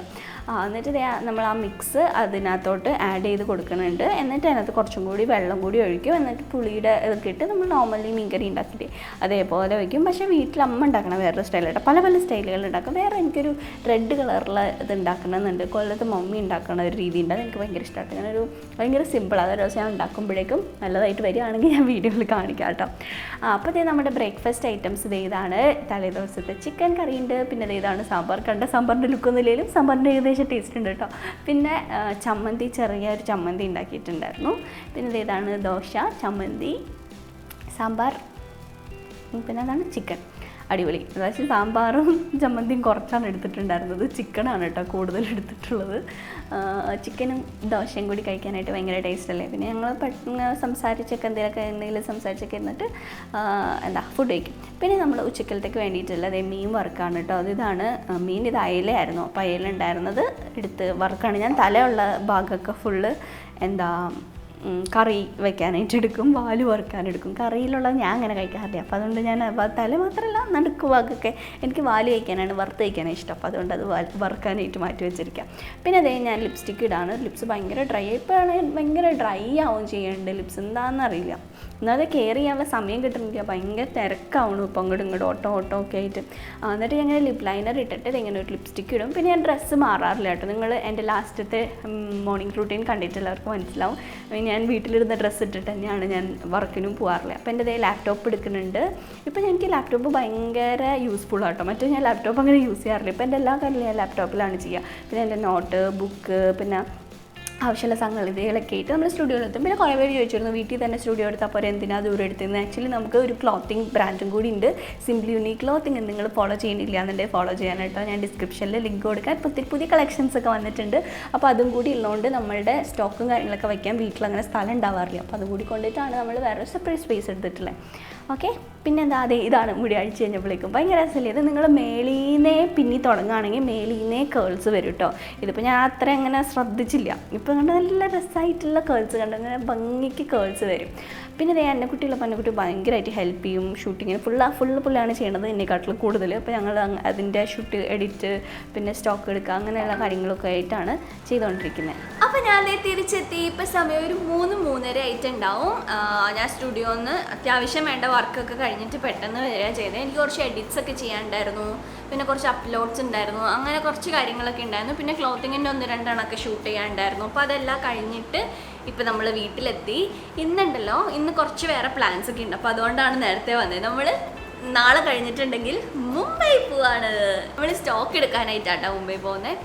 എന്നിട്ട് നമ്മൾ ആ മിക്സ് അതിനകത്തോട്ട് ആഡ് ചെയ്ത് കൊടുക്കുന്നുണ്ട്. എന്നിട്ട് അതിനകത്ത് കുറച്ചും കൂടി വെള്ളം കൂടി ഒഴിക്കും. എന്നിട്ട് പുളിയുടെ ഇതൊക്കെ ഇട്ട് നമ്മൾ നോർമലി മീൻകറി ഉണ്ടാക്കിയിട്ട് അതേപോലെ വയ്ക്കും. പക്ഷേ വീട്ടിൽ അമ്മ ഉണ്ടാക്കണം വേറൊരു സ്റ്റൈലായിട്ട്, പല പല സ്റ്റൈലുകൾ ഉണ്ടാക്കും. വേറെ എനിക്കൊരു റെഡ് കളറുള്ള ഇത് ഉണ്ടാക്കണമെന്നുണ്ട്. കൊല്ലത്ത് മമ്മി ഉണ്ടാക്കുന്ന ഒരു രീതി ഉണ്ട്, അത് എനിക്ക് ഭയങ്കര ഇഷ്ടമായിട്ട്. അങ്ങനെ ഒരു ഭയങ്കര സിമ്പിൾ, അതൊരു ദിവസം ഞാൻ ഉണ്ടാക്കുമ്പോഴേക്കും നല്ലതായിട്ട് വരികയാണെങ്കിൽ ഞാൻ വീഡിയോയിൽ കാണിക്കാം കേട്ടോ. അപ്പോൾ ഇതേ നമ്മുടെ ബ്രേക്ക്ഫാസ്റ്റ് ഐറ്റംസ് ഇതാണ്. തലേ ദിവസത്തെ ചിക്കൻ കറി ഉണ്ട്. പിന്നെ ഇതാണ് സാമ്പാർ. കണ്ട സാമ്പാറിൻ്റെ ലുക്കൊന്നും ഇല്ലെങ്കിലും സാമ്പാറിൻ്റെ ഏകദേശം ടേസ്റ്റ് ഉണ്ട് കേട്ടോ. പിന്നെ ചമ്മന്തി, ചെറിയൊരു ചമ്മന്തി ഉണ്ടാക്കിയിട്ടുണ്ടായിരുന്നു. പിന്നെ ഇതാണ് ദോശ, ചമ്മന്തി, സാമ്പാർ, പിന്നെ അതാണ് ചിക്കൻ. അടിപൊളി. അതായത് സാമ്പാറും ചമ്മന്തിയും കുറച്ചാണ് എടുത്തിട്ടുണ്ടായിരുന്നത്, ചിക്കനാണ് കേട്ടോ കൂടുതൽ എടുത്തിട്ടുള്ളത്. ചിക്കനും ദോശയും കൂടി കഴിക്കാനായിട്ട് ഭയങ്കര ടേസ്റ്റ് അല്ലേ. പിന്നെ ഞങ്ങൾ പെട്ടെന്ന് സംസാരിച്ചൊക്കെ എന്തെങ്കിലും സംസാരിച്ചൊക്കെ ഇരുന്നിട്ട് ഫുഡ് കഴിക്കും. പിന്നെ നമ്മൾ ഉച്ചക്കലത്തേക്ക് വേണ്ടിയിട്ടുള്ളത് മീൻ വറുക്കാണ് കേട്ടോ. ഇതാണ് മീൻ. ഇത് അയലയായിരുന്നു. അപ്പോൾ അയല ഉണ്ടായിരുന്നത് എടുത്ത് വറുക്കാണ്. ഞാൻ തലയുള്ള ഭാഗമൊക്കെ ഫുള്ള് കറി വയ്ക്കാനായിട്ട് എടുക്കും, വാല് വറുക്കാനെടുക്കും. കറിയിലുള്ളത് ഞാൻ അങ്ങനെ കഴിക്കാറില്ല. അപ്പോൾ അതുകൊണ്ട് ഞാൻ തല മാത്രമല്ല നടുക്ക് ഭാഗമൊക്കെ എനിക്ക് വാല് കഴിക്കാനാണ്, വറുത്ത് കഴിക്കാനാണ് ഇഷ്ടം. അപ്പോൾ അതുകൊണ്ട് അത് വറുക്കാനായിട്ട് മാറ്റി വെച്ചിരിക്കാം. പിന്നെ അതേ ഞാൻ ലിപ്സ്റ്റിക്ക് ഇടാണ്. ലിപ്സ് ഭയങ്കര ഡ്രൈ ആയപ്പോഴാണ് ഭയങ്കര ഡ്രൈ ആവും ചെയ്യേണ്ടത്. ലിപ്സ് എന്താണെന്നറിയില്ല, എന്നാൽ കെയർ ചെയ്യാനുള്ള സമയം കിട്ടുന്നില്ല. ഭയങ്കര തിരക്കാവണം ഇപ്പം അങ്ങോട്ടും ഇങ്ങോട്ടും ഓട്ടോ ഒക്കെ ആയിട്ട്. എന്നിട്ട് ഞാൻ ഇങ്ങനെ ലിപ് ലൈനർ ഇട്ടിട്ട് ഇങ്ങനെ ഒരു ലിപ്സ്റ്റിക്ക് ഇടും. പിന്നെ ഞാൻ ഡ്രസ്സ് മാറാറില്ല കേട്ടോ. നിങ്ങൾ എൻ്റെ ലാസ്റ്റത്തെ മോർണിംഗ് റൂട്ടീൻ കണ്ടിട്ടുള്ളവർക്ക് മനസ്സിലാവും. ഞാൻ വീട്ടിലിരുന്ന ഡ്രസ്സ് ഇട്ടിട്ട് തന്നെയാണ് ഞാൻ വർക്കിനും പോകാറില്ല. അപ്പോൾ എൻ്റെ ലാപ്ടോപ്പ് എടുക്കുന്നുണ്ട്. ഇപ്പം എനിക്ക് ലാപ്ടോപ്പ് ഭയങ്കര യൂസ്ഫുൾ ആട്ടോ. മറ്റേ ഞാൻ ലാപ്ടോപ്പ് അങ്ങനെ യൂസ് ചെയ്യാറില്ല. ഇപ്പോൾ എൻ്റെ എല്ലാ കാര്യങ്ങളും ഞാൻ ലാപ്ടോപ്പിലാണ് ചെയ്യുക. പിന്നെ എൻ്റെ നോട്ട്, ബുക്ക്, പിന്നെ ആവശ്യമുള്ള സംഗതികളൊക്കെ ആയിട്ട് നമ്മൾ സ്റ്റുഡിയോയിൽ എത്തും. പിന്നെ കുറേ പേര് ചോദിച്ചിരുന്നു വീട്ടിൽ തന്നെ സ്റ്റുഡിയോ എടുത്താൽ പോലെ എന്തിനാ ദൂരം എടുത്തുന്നത്. ആക്ച്വലി നമുക്ക് ഒരു ക്ലോത്തിങ് ബ്രാൻഡും കൂടി ഉണ്ട്, സിംപ്ലി യൂണിക് ക്ലോത്തിങ്. നിങ്ങൾ ഫോളോ ചെയ്യണില്ല എന്നുണ്ടെങ്കിൽ ഫോളോ ചെയ്യാനായിട്ടോ. ഞാൻ ഡിസ്ക്രിപ്ഷനിൽ ലിങ്ക് കൊടുക്കാൻ. പുതിയ കളക്ഷൻസ് ഒക്കെ വന്നിട്ടുണ്ട്. അപ്പോൾ അതും കൂടി ഉള്ളതുകൊണ്ട് നമ്മളുടെ സ്റ്റോക്കും കാര്യങ്ങളൊക്കെ വയ്ക്കാൻ വീട്ടിലങ്ങനെ സ്ഥലം ഉണ്ടാവാറില്ല. അപ്പോൾ അതും കൂടി കൊണ്ടിട്ടാണ് നമ്മൾ വേറെ സെപ്പറേറ്റ് സ്പേസ് എടുത്തിട്ടുള്ളത്. ഓക്കെ. പിന്നെ ഇതാണ് മുടി അഴിച്ച് കഴിഞ്ഞപ്പോഴേക്കും ഭയങ്കര രസമില്ല. ഇത് നിങ്ങൾ മേളീന്നേ പിന്നെ തുടങ്ങുകയാണെങ്കിൽ മേളീന്നേ കേൾസ് വരും കേട്ടോ. ഇതിപ്പോൾ ഞാൻ അത്ര അങ്ങനെ ശ്രദ്ധിച്ചില്ല. ഇപ്പോൾ കണ്ട് നല്ല രസമായിട്ടുള്ള കേൾസ് കണ്ട് അങ്ങനെ ഭംഗിക്ക് കേൾസ് വരും. പിന്നെ അന്നക്കുട്ടിയുള്ള പന്നക്കുട്ടി ഭയങ്കരമായിട്ട് ഹെൽപ്പ് ചെയ്യും. ഷൂട്ടിങ്ങിന് ഫുള്ള് പുള്ളിയാണ് ചെയ്യണത് എന്നെക്കാട്ടിലും കൂടുതൽ. അപ്പോൾ ഞങ്ങൾ അതിൻ്റെ ഷൂട്ട്, എഡിറ്റ്, പിന്നെ സ്റ്റോക്ക് എടുക്കുക, അങ്ങനെയുള്ള കാര്യങ്ങളൊക്കെ ആയിട്ടാണ് ചെയ്തുകൊണ്ടിരിക്കുന്നത്. അപ്പോൾ ഞാൻ തിരിച്ചെത്തി. ഇപ്പോൾ സമയം ഒരു 3-3:30 ആയിട്ടുണ്ടാവും. ഞാൻ സ്റ്റുഡിയോയിൽ നിന്ന് അത്യാവശ്യം വേണ്ട വർക്കൊക്കെ കഴിഞ്ഞിട്ട് പെട്ടെന്ന് വരിക ചെയ്തത്. എനിക്ക് കുറച്ച് എഡിറ്റ്സ് ഒക്കെ ചെയ്യാനുണ്ടായിരുന്നു, പിന്നെ കുറച്ച് അപ്ലോഡ്സ് ഉണ്ടായിരുന്നു, അങ്ങനെ കുറച്ച് കാര്യങ്ങളൊക്കെ ഉണ്ടായിരുന്നു. പിന്നെ ക്ലോത്തിങ്ങിൻ്റെ 1-2 ഷൂട്ട് ചെയ്യാനുണ്ടായിരുന്നു. അപ്പോൾ അതെല്ലാം കഴിഞ്ഞിട്ട് ഇപ്പോൾ നമ്മൾ വീട്ടിലെത്തി. ഇന്നുണ്ടല്ലോ, ഇന്ന് കുറച്ച് വേറെ പ്ലാൻസ് ഒക്കെ ഉണ്ട്. അപ്പോൾ അതുകൊണ്ടാണ് നേരത്തെ വന്നത്. നമ്മൾ നാളെ കഴിഞ്ഞിട്ടുണ്ടെങ്കിൽ മുംബൈ പോവാണ്. നമ്മൾ സ്റ്റോക്ക് എടുക്കാനായിട്ടാട്ടോ മുംബൈ പോകുന്നത്.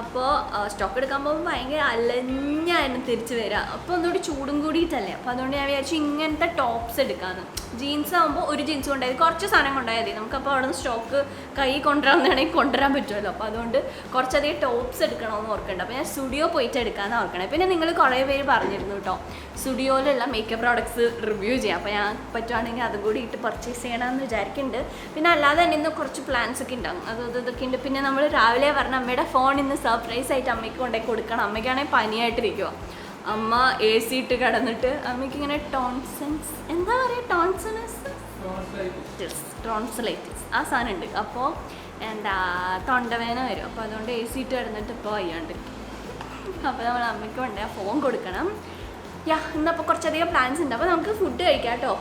അപ്പോൾ സ്റ്റോക്ക് എടുക്കാൻ പോകുമ്പോൾ ഭയങ്കര അലഞ്ഞായിരുന്നു തിരിച്ച് വരിക. അപ്പോൾ ഒന്നുകൂടി ചൂടും കൂടിയിട്ടല്ലേ. അപ്പോൾ അതുകൊണ്ട് ഞാൻ വിചാരിച്ചു ഇങ്ങനത്തെ ടോപ്സ് എടുക്കാമെന്ന്. ജീൻസ് ആകുമ്പോൾ ഒരു ജീൻസ് കൊണ്ടായത് കുറച്ച് സാധനം കൊണ്ടായാൽ മതി. നമുക്കപ്പോൾ അവിടെ നിന്ന് സ്റ്റോക്ക് കൈ കൊണ്ടുവരാമെന്നാണെങ്കിൽ കൊണ്ടുവരാൻ പറ്റുമല്ലോ. അപ്പോൾ അതുകൊണ്ട് കുറച്ചധികം ടോപ്സ് എടുക്കണമെന്ന് ഓർക്കുന്നുണ്ട്. അപ്പോൾ ഞാൻ സ്റ്റുഡിയോ പോയിട്ട് എടുക്കാമെന്ന് ഓർക്കണേ. പിന്നെ നിങ്ങൾ കുറേ പേര് പറഞ്ഞിരുന്നു കേട്ടോ സ്റ്റുഡിയോയിലുള്ള മേക്കപ്പ് പ്രോഡക്ട്സ് റിവ്യൂ ചെയ്യാം. അപ്പോൾ ഞാൻ പറ്റുവാണെങ്കിൽ അതും കൂടി ഇട്ട് പർച്ചേസ് ചെയ്യണമെന്ന് വിചാരിക്കുന്നുണ്ട്. പിന്നെ അല്ലാതെ തന്നെ ഇന്ന് കുറച്ച് പ്ലാൻസ് ഒക്കെ ഉണ്ടാകും. ഇതൊക്കെ ഉണ്ട്. പിന്നെ നമ്മൾ രാവിലെ പറഞ്ഞ അമ്മയുടെ ഫോൺ ഇന്ന് സർപ്രൈസ് ആയിട്ട് അമ്മയ്ക്ക് കൊണ്ടുപോയി കൊടുക്കണം. അമ്മയ്ക്കാണെങ്കിൽ പനിയായിട്ടിരിക്കുക. അമ്മ AC ഇട്ട് കിടന്നിട്ട് അമ്മയ്ക്ക് ഇങ്ങനെ ടോൺസൻസ് എന്താ പറയുക ടോൺസിലൈറ്റിസ് ആ സാധനം ഉണ്ട്. അപ്പോൾ എന്താ തൊണ്ടവേദന വരും. അപ്പോൾ അതുകൊണ്ട് AC ഇട്ട് കിടന്നിട്ട് ഇപ്പോൾ വയ്യാണ്ട്. അപ്പോൾ നമ്മൾ അമ്മയ്ക്ക് കൊണ്ടുപോയി ഫോൺ കൊടുക്കണം. ഇന്നപ്പോൾ കുറച്ചധികം പ്ലാൻസ് ഉണ്ട്. അപ്പോൾ നമുക്ക് ഫുഡ് കഴിക്കാം കേട്ടോ.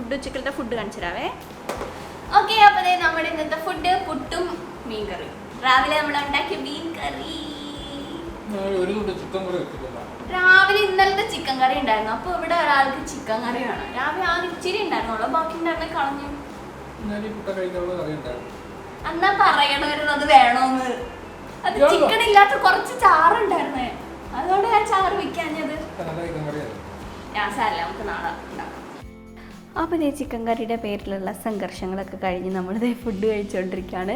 ഉച്ചക്കലത്തെ ഫുഡ് കാണിച്ചു തരാവേ. ഓക്കെ, അപ്പോൾ നമ്മുടെ ഇന്നത്തെ ഫുഡ് പുട്ടും മീൻ കറി. രാവിലെ നമ്മൾ ഉണ്ടാക്കിയ മീൻ കറി. രാവിലെ ഇന്നലത്തെ ചിക്കൻ കറി ഉണ്ടായിരുന്നു. അപ്പോൾ ഇവിടെ ഒരാൾക്ക് ചിക്കൻ കറി വേണം. രാവിലെ ഇച്ചിരി ഉണ്ടായിരുന്നുള്ളൂ, ബാക്കി ഉണ്ടായിരുന്ന കളഞ്ഞു. എന്നാ പറയണമായിരുന്നു അത് വേണോന്ന്. അത് ചിക്കൻ ഇല്ലാത്ത കുറച്ച് ചാറുണ്ടായിരുന്നേ, അതുകൊണ്ട് ഞാൻ ചാറ് വെക്കാഞ്ഞത്. ഞാൻ സാരല്ല, നമുക്ക് നാളെ ഉണ്ടാക്കാം. അപ്പോൾ ഈ ചിക്കൻ കറിയുടെ പേരിലുള്ള സംഘർഷങ്ങളൊക്കെ കഴിഞ്ഞ് നമ്മളിത് ഫുഡ് കഴിച്ചുകൊണ്ടിരിക്കുകയാണ്.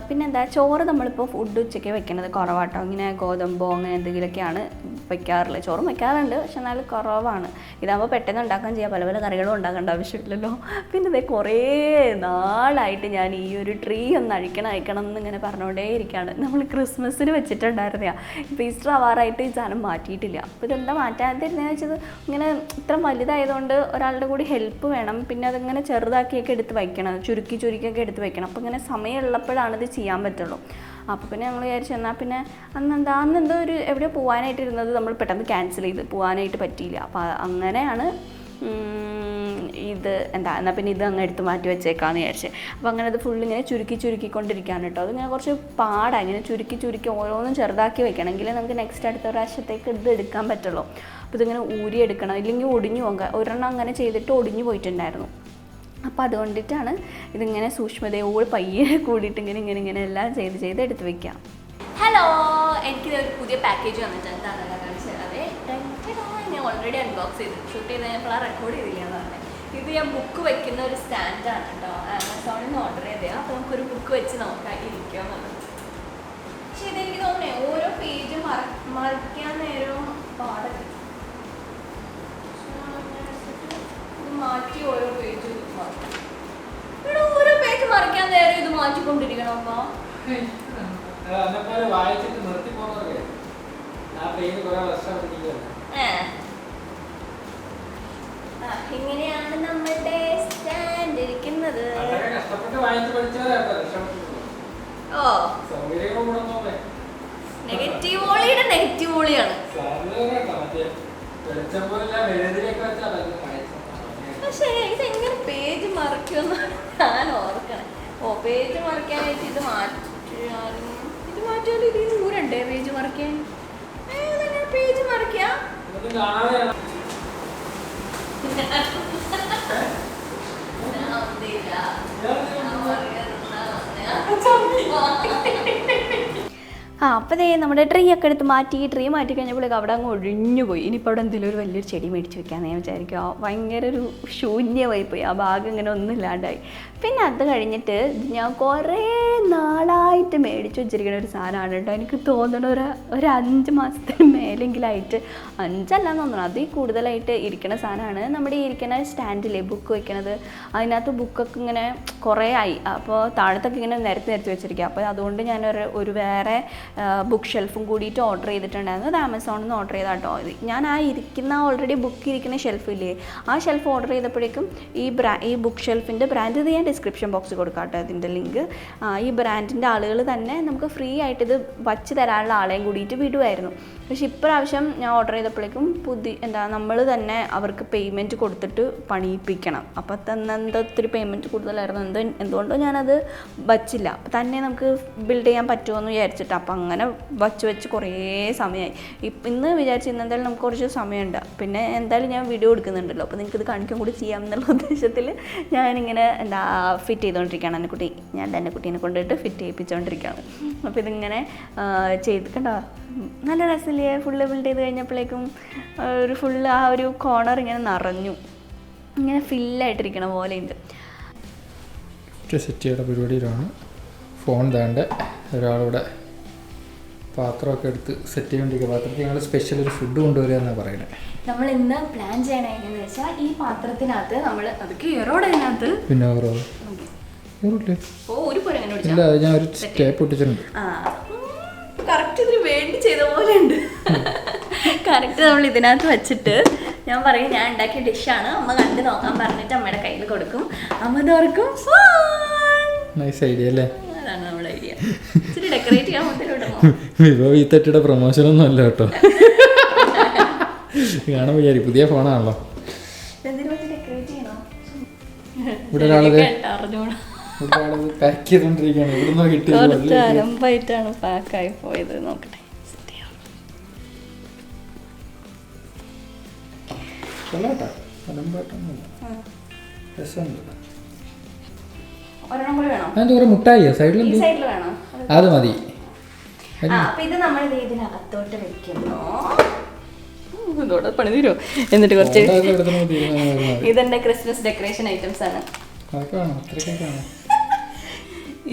പിന്നെന്താ, ചോറ് നമ്മളിപ്പോൾ ഫുഡ് ഉച്ചയ്ക്ക് വെക്കുന്നത് കുറവാട്ടോ. ഇങ്ങനെ ഗോതമ്പോ അങ്ങനെ എന്തെങ്കിലുമൊക്കെയാണ് വയ്ക്കാറുള്ളത്. ചോറും വയ്ക്കാറുണ്ട്, പക്ഷെ എന്നാലും കുറവാണ്. ഇതാകുമ്പോൾ പെട്ടെന്ന് ഉണ്ടാക്കാൻ ചെയ്യാം, പല പല കറികളും ഉണ്ടാക്കേണ്ട ആവശ്യമില്ലല്ലോ. പിന്നെ ഇതേ കുറേ നാളായിട്ട് ഞാൻ ഈ ഒരു ട്രീ ഒന്ന് അഴിക്കണം എന്നിങ്ങനെ പറഞ്ഞുകൊണ്ടേ ഇരിക്കുകയാണ്. നമ്മൾ ക്രിസ്മസിന് വെച്ചിട്ടുണ്ടായിരുന്നതാണ്. ഇപ്പോൾ ഈസ്റ്റർ ആവാറായിട്ട് ഈ സാധനം മാറ്റിയിട്ടില്ല. അപ്പോൾ ഇതെന്താ മാറ്റാതിരുന്നതെന്ന് വെച്ചത്, ഇങ്ങനെ ഇത്ര വലുതായതുകൊണ്ട് ഒരാളുടെ കൂടി ഹെൽപ്പ് വേണം. പിന്നെ അതിങ്ങനെ ചെറുതാക്കിയൊക്കെ എടുത്ത് വയ്ക്കണം, ചുരുക്കിയൊക്കെ എടുത്ത് വയ്ക്കണം. അപ്പോൾ ഇങ്ങനെ സമയമുള്ളപ്പോഴാണ് ഇത് ചെയ്യാൻ പറ്റുള്ളൂ. അപ്പോൾ പിന്നെ ഞങ്ങൾ വിചാരിച്ചു എന്നാൽ പിന്നെ അന്നെന്തോ ഒരു എവിടെ പോകാനായിട്ടിരുന്നത് നമ്മൾ പെട്ടെന്ന് ക്യാൻസൽ ചെയ്ത് പോകാനായിട്ട് പറ്റിയില്ല. അപ്പോൾ അങ്ങനെയാണ് ഇത് എന്നാൽ പിന്നെ ഇത് അങ്ങ് എടുത്ത് മാറ്റി വെച്ചേക്കാമെന്ന് വിചാരിച്ച്. അപ്പോൾ അങ്ങനെ അത് ഫുള്ളിങ്ങനെ ചുരുക്കിക്കൊണ്ടിരിക്കുകയാണ് കേട്ടോ. അതിങ്ങനെ കുറച്ച് പാടാണ്. ഇങ്ങനെ ചുരുക്കി ഓരോന്നും ചെറുതാക്കി വെക്കണമെങ്കിൽ നമുക്ക് നെക്സ്റ്റ് അടുത്ത പ്രാവശ്യത്തേക്ക് ഇത് എടുക്കാൻ പറ്റുള്ളൂ. അപ്പോൾ ഇതിങ്ങനെ ഊരിയെടുക്കണം, ഇല്ലെങ്കിൽ ഒടിഞ്ഞു പോകാം. ഒരെണ്ണം അങ്ങനെ ചെയ്തിട്ട് ഒടിഞ്ഞു പോയിട്ടുണ്ടായിരുന്നു. അപ്പോൾ അതുകൊണ്ടിട്ടാണ് ഇതിങ്ങനെ സൂക്ഷ്മതയോട് പയ്യെ കൂടിയിട്ട് ഇങ്ങനെ എല്ലാം ചെയ്ത് എടുത്ത് വെക്കാം. ഹലോ, എനിക്കിത് ഒരു പുതിയ പാക്കേജ് വന്നിട്ട് എന്താണെന്ന് കാണിച്ചത്. ഞാൻ ഓൾറെഡി അൺബോക്സ് ചെയ്ത് ഷൂട്ട് ചെയ്ത് കഴിഞ്ഞപ്പോൾ റെക്കോർഡ് ചെയ്തില്ല എന്ന് പറഞ്ഞത്. ഇത് ഞാൻ ബുക്ക് വയ്ക്കുന്ന ഒരു സ്റ്റാൻഡാണ് കേട്ടോ. ആമസോണിൽ നിന്ന് ഓർഡർ ചെയ്തതാണ്. അപ്പോൾ നമുക്കൊരു ബുക്ക് വെച്ച് നോക്കാൻ ഇരിക്കാമെന്നുള്ളത്. പക്ഷെ ഇതെനിക്ക് തോന്നണേ ഓരോ പേജ് മറിക്കാൻ നേരവും പാടൊക്കെ മാറ്റി ഓരോ പേജ് ഇവിടെ ഓരോ പേജ് മറിക്കാൻ നേരം ഇത് മാറ്റിക്കൊണ്ടിരിക്കണം. അപ്പോൾ ഇങ്ങനെയാണ് നമ്മളുടെ സ്റ്റാൻഡ് ഇരിക്കുന്നത്. ഓ, നെഗറ്റീവ് വോളിയുടെ നെഗറ്റീവ് വോളിയാണ്. പക്ഷേ ഇതെങ്ങനെ പേജ് മറിക്കുമെന്ന് ഞാൻ ഓർക്കണം. പേജ് മറിക്കാനായിട്ട് ഇത് മാറ്റിയാലും ഇതിൽ ദൂരണ്ടേ പേജ് മറിക്കാൻ. പേജ് മറിക്കാം. അപ്പോൾ നമ്മുടെ ട്രീ ഒക്കെ എടുത്ത് ട്രീ മാറ്റി കഴിഞ്ഞപ്പോഴേക്കും അവിടെ അങ്ങ് ഒഴിഞ്ഞു പോയി. ഇനിയിപ്പോൾ അവിടെ എന്തെങ്കിലും ഒരു വലിയൊരു ചെടി മേടിച്ച് വെക്കാമെന്ന് ഞാൻ വിചാരിക്കുക. ഭയങ്കര ഒരു ശൂന്യമായി പോയി, ആ ഭാഗം ഇങ്ങനെ ഒന്നും ഇല്ലാണ്ടായി. പിന്നെ അത് കഴിഞ്ഞിട്ട് ഞാൻ കുറേ നാളായിട്ട് മേടിച്ച് വെച്ചിരിക്കുന്ന ഒരു സാധനമാണ് കേട്ടോ. എനിക്ക് തോന്നണ ഒരു 5 മാസത്തിന് മേലെങ്കിലായിട്ട്, 5 അല്ലാന്ന് തോന്നണം, അതിൽ കൂടുതലായിട്ട് ഇരിക്കുന്ന സാധനമാണ്. നമ്മുടെ ഈ ഇരിക്കുന്ന സ്റ്റാൻഡിലെ ബുക്ക് വയ്ക്കണത്, അതിനകത്ത് ബുക്കൊക്കെ ഇങ്ങനെ കുറേ ആയി. അപ്പോൾ താഴത്തൊക്കെ ഇങ്ങനെ നിരത്തി വെച്ചിരിക്കുക. അപ്പോൾ അതുകൊണ്ട് ഞാൻ ഒരു വേറെ ബുക്ക് ഷെൽഫും കൂടിയിട്ട് ഓർഡർ ചെയ്തിട്ടുണ്ടായിരുന്നു. അത് ആമസോണിൽ നിന്ന് ഓർഡർ ചെയ്താൽ കേട്ടോ. ഞാൻ ഇരിക്കുന്ന ഓൾറെഡി ബുക്ക് ഇരിക്കുന്ന ഷെൽഫില്ലേ, ആ ഷെൽഫ് ഓർഡർ ചെയ്തപ്പോഴേക്കും ഈ ബുക്ക് ഷെൽഫിൻ്റെ ബ്രാൻഡ് ഇത് ഞാൻ ഡിസ്ക്രിപ്ഷൻ ബോക്സിൽ കൊടുക്കാം കേട്ടോ, ഇതിൻ്റെ ലിങ്ക്. ഈ ബ്രാൻഡിൻ്റെ ആളുകൾ തന്നെ നമുക്ക് ഫ്രീ ആയിട്ട് ഇത് വച്ച് തരാനുള്ള ആളെയും കൂടിയിട്ട് വിടുമായിരുന്നു. പക്ഷേ ഇപ്രാവശ്യം ഞാൻ ഓർഡർ ചെയ്തപ്പോഴേക്കും നമ്മൾ തന്നെ അവർക്ക് പേയ്മെൻറ്റ് കൊടുത്തിട്ട് പണിയിപ്പിക്കണം. അപ്പോൾ തന്നെ ഒത്തിരി പേയ്മെൻറ്റ് കൂടുതലായിരുന്നു. എന്തുകൊണ്ടോ ഞാനത് വച്ചില്ല. അപ്പോൾ തന്നെ നമുക്ക് ബിൽഡ് ചെയ്യാൻ പറ്റുമോ എന്ന് വിചാരിച്ചിട്ട്. അപ്പോൾ അങ്ങനെ വെച്ച് കുറേ സമയമായി. ഇന്ന് വിചാരിച്ചു എന്തായാലും നമുക്ക് കുറച്ച് സമയമുണ്ട്, പിന്നെ എന്തായാലും ഞാൻ വീഡിയോ എടുക്കുന്നുണ്ടല്ലോ, അപ്പോൾ നിങ്ങൾക്ക് ഇത് കാണിക്കാൻ കൂടി ചെയ്യാം എന്നുള്ള ഉദ്ദേശത്തിൽ ഞാനിങ്ങനെ ഫിറ്റ് ചെയ്തുകൊണ്ടിരിക്കുകയാണ്. എൻ്റെ കുട്ടീനെ കൊണ്ടിട്ട് ഫിറ്റ് ചെയ്യിപ്പിച്ചുകൊണ്ടിരിക്കുകയാണ്. അപ്പോൾ ഇതിങ്ങനെ ചെയ്ത് കണ്ടോ, നല്ല രസമില്ലേ? ഫുള്ള് ബിൽഡ് ചെയ്ത് കഴിഞ്ഞപ്പോഴേക്കും ഒരു ഫുള്ള് ആ ഒരു കോർണർ ഇങ്ങനെ നിറഞ്ഞു, ഇങ്ങനെ ഫില്ലായിട്ടിരിക്കണ പോലെ ഉണ്ട്. സെറ്റ് ചെയ്യേണ്ട പരിപാടിയിലാണ്. ഫോൺ താണ്ട ഒരാളിവിടെ പാത്രമൊക്കെ എടുത്ത് സെറ്റ് ചെയ്തുകൊണ്ടിരിക്കുക. പാത്രത്തിൽ ഞങ്ങൾ സ്പെഷ്യൽ ഒരു ഫുഡ് കൊണ്ടുവരിക എന്നാണ് പറയുന്നത്. നമ്മൾ ഇന്ന് പ്ലാൻ ചെയ്യണ എങ്ങനെയാണെന്ന് വെച്ചാൽ ഈ പാത്രത്തിനകത്ത് നമ്മൾ അതൊക്കെ ഏറോടെ അതിനകത്ത് പിന്നെ ഇല്ല, ഞാൻ ഒരു സ്റ്റേപ്പ് പൊട്ടിച്ചിട്ടുണ്ട്. കറക്റ്റ് ഇതിന് വേണ്ടി ചെയ്ത പോലെ ഉണ്ട്. കറക്റ്റ് നമ്മൾ ഇതിനകത്ത് വെച്ചിട്ട് ഞാൻ പറയും ഞാൻ ഉണ്ടാക്കിയ ഡിഷാണ്, അമ്മ കണ്ട് നോക്കാൻ പറഞ്ഞിട്ട് അമ്മയുടെ കയ്യിൽ കൊടുക്കും, അമ്മ തുറക്കും. നൈസ് ഐഡിയ അല്ലേ? അതാണ് നമ്മുടെ ഐഡിയ. ഇച്ചിരി ഡെക്കറേറ്റ് ചെയ്യാൻ മുതലിടുമോ? വിവോ വി തട്ടിയുടെ പ്രൊമോഷനൊന്നും അല്ല കേട്ടോ. കാണാൻ വിചാരിക്കും പുതിയ ഫോണാണല്ലോ. ഇവിടെ ഒരാളത് പാക്ക് ചെയ്തോണ്ടിരിക്കുകയാണ്. ഇവിടുന്ന് കിട്ടിയത് അലമ്പായിട്ടാണ് പാക്കായി പോയത്. നോക്കട്ടെ, മുട്ടായിയോ സൈഡിൽ? അത് മതി. ഇത് നമ്മൾ ഇതിനകത്തോട്ട് വെക്കുന്നു. പണി തീരോ? എന്നിട്ട് കുറച്ച് ഇതെന്റെ ക്രിസ്മസ് ഡെക്കറേഷൻ ഐറ്റംസ് ആണ്.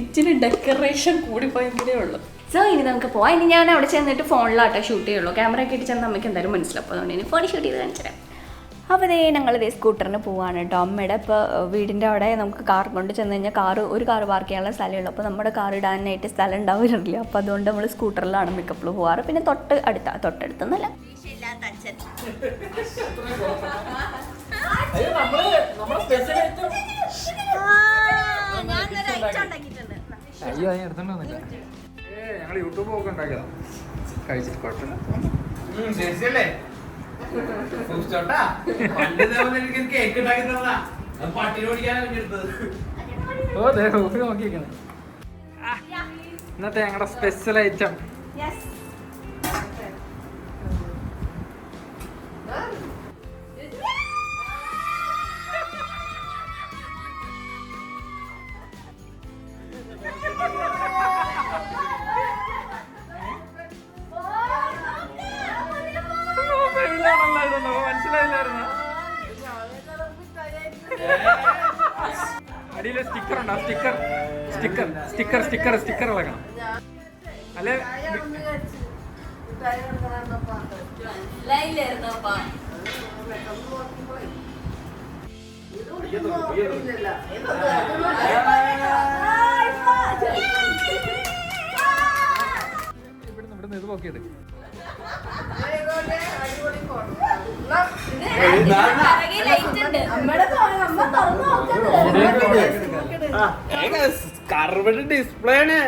ഇച്ചിരി ഡെക്കറേഷൻ കൂടിപ്പോയെങ്കിലേ ഉള്ളൂ. സോ ഇനി നമുക്ക് പോവാം. ഇനി ഞാൻ അവിടെ ചെന്നിട്ട് ഫോണിലാട്ടോ ഷൂട്ട് ചെയ്യുള്ളൂ. ക്യാമറ ഒക്കെ ഇട്ട് ചെന്ന് നമുക്ക് എന്തായാലും മനസ്സിലാവും. അപ്പോൾ അതുകൊണ്ട് ഇനി ഫോണിൽ ഷൂട്ട് ചെയ്ത് കാണിച്ചു തരാം. അപ്പോൾ ഞങ്ങളിതേ സ്കൂട്ടറിന് പോവാണ് കേട്ടോ. അമ്മയുടെ ഇപ്പോൾ വീടിൻ്റെ അവിടെ നമുക്ക് കാർ കൊണ്ട് ചെന്ന് കഴിഞ്ഞാൽ ഒരു കാർ പാർക്ക് ചെയ്യാനുള്ള സ്ഥലമുള്ളൂ. അപ്പോൾ നമ്മുടെ കാർ ഇടാനായിട്ട് സ്ഥലം ഉണ്ടാവില്ല. അപ്പോൾ അതുകൊണ്ട് നമ്മൾ സ്കൂട്ടറിലാണ് പിക്കപ്പിൽ പോവാറ്. പിന്നെ തൊട്ടടുത്തൊന്നല്ല. ഞങ്ങൾ യൂട്യൂബ് ഒക്കെ ഉണ്ടാക്കിയതാ, കഴിച്ചിട്ട് കുഴപ്പമില്ല. ഇന്നത്തെ ഞങ്ങളുടെ സ്പെഷ്യൽ ഐറ്റം അടിയിലെ സ്റ്റിക്കർ ഉണ്ടോ? സ്റ്റിക്കർ ഇളക്കണം. അല്ലെ ഇവിടുന്ന് ഇത് നോക്കിയത് കർവ്ഡ് ഡിസ്പ്ലേ ആണ്.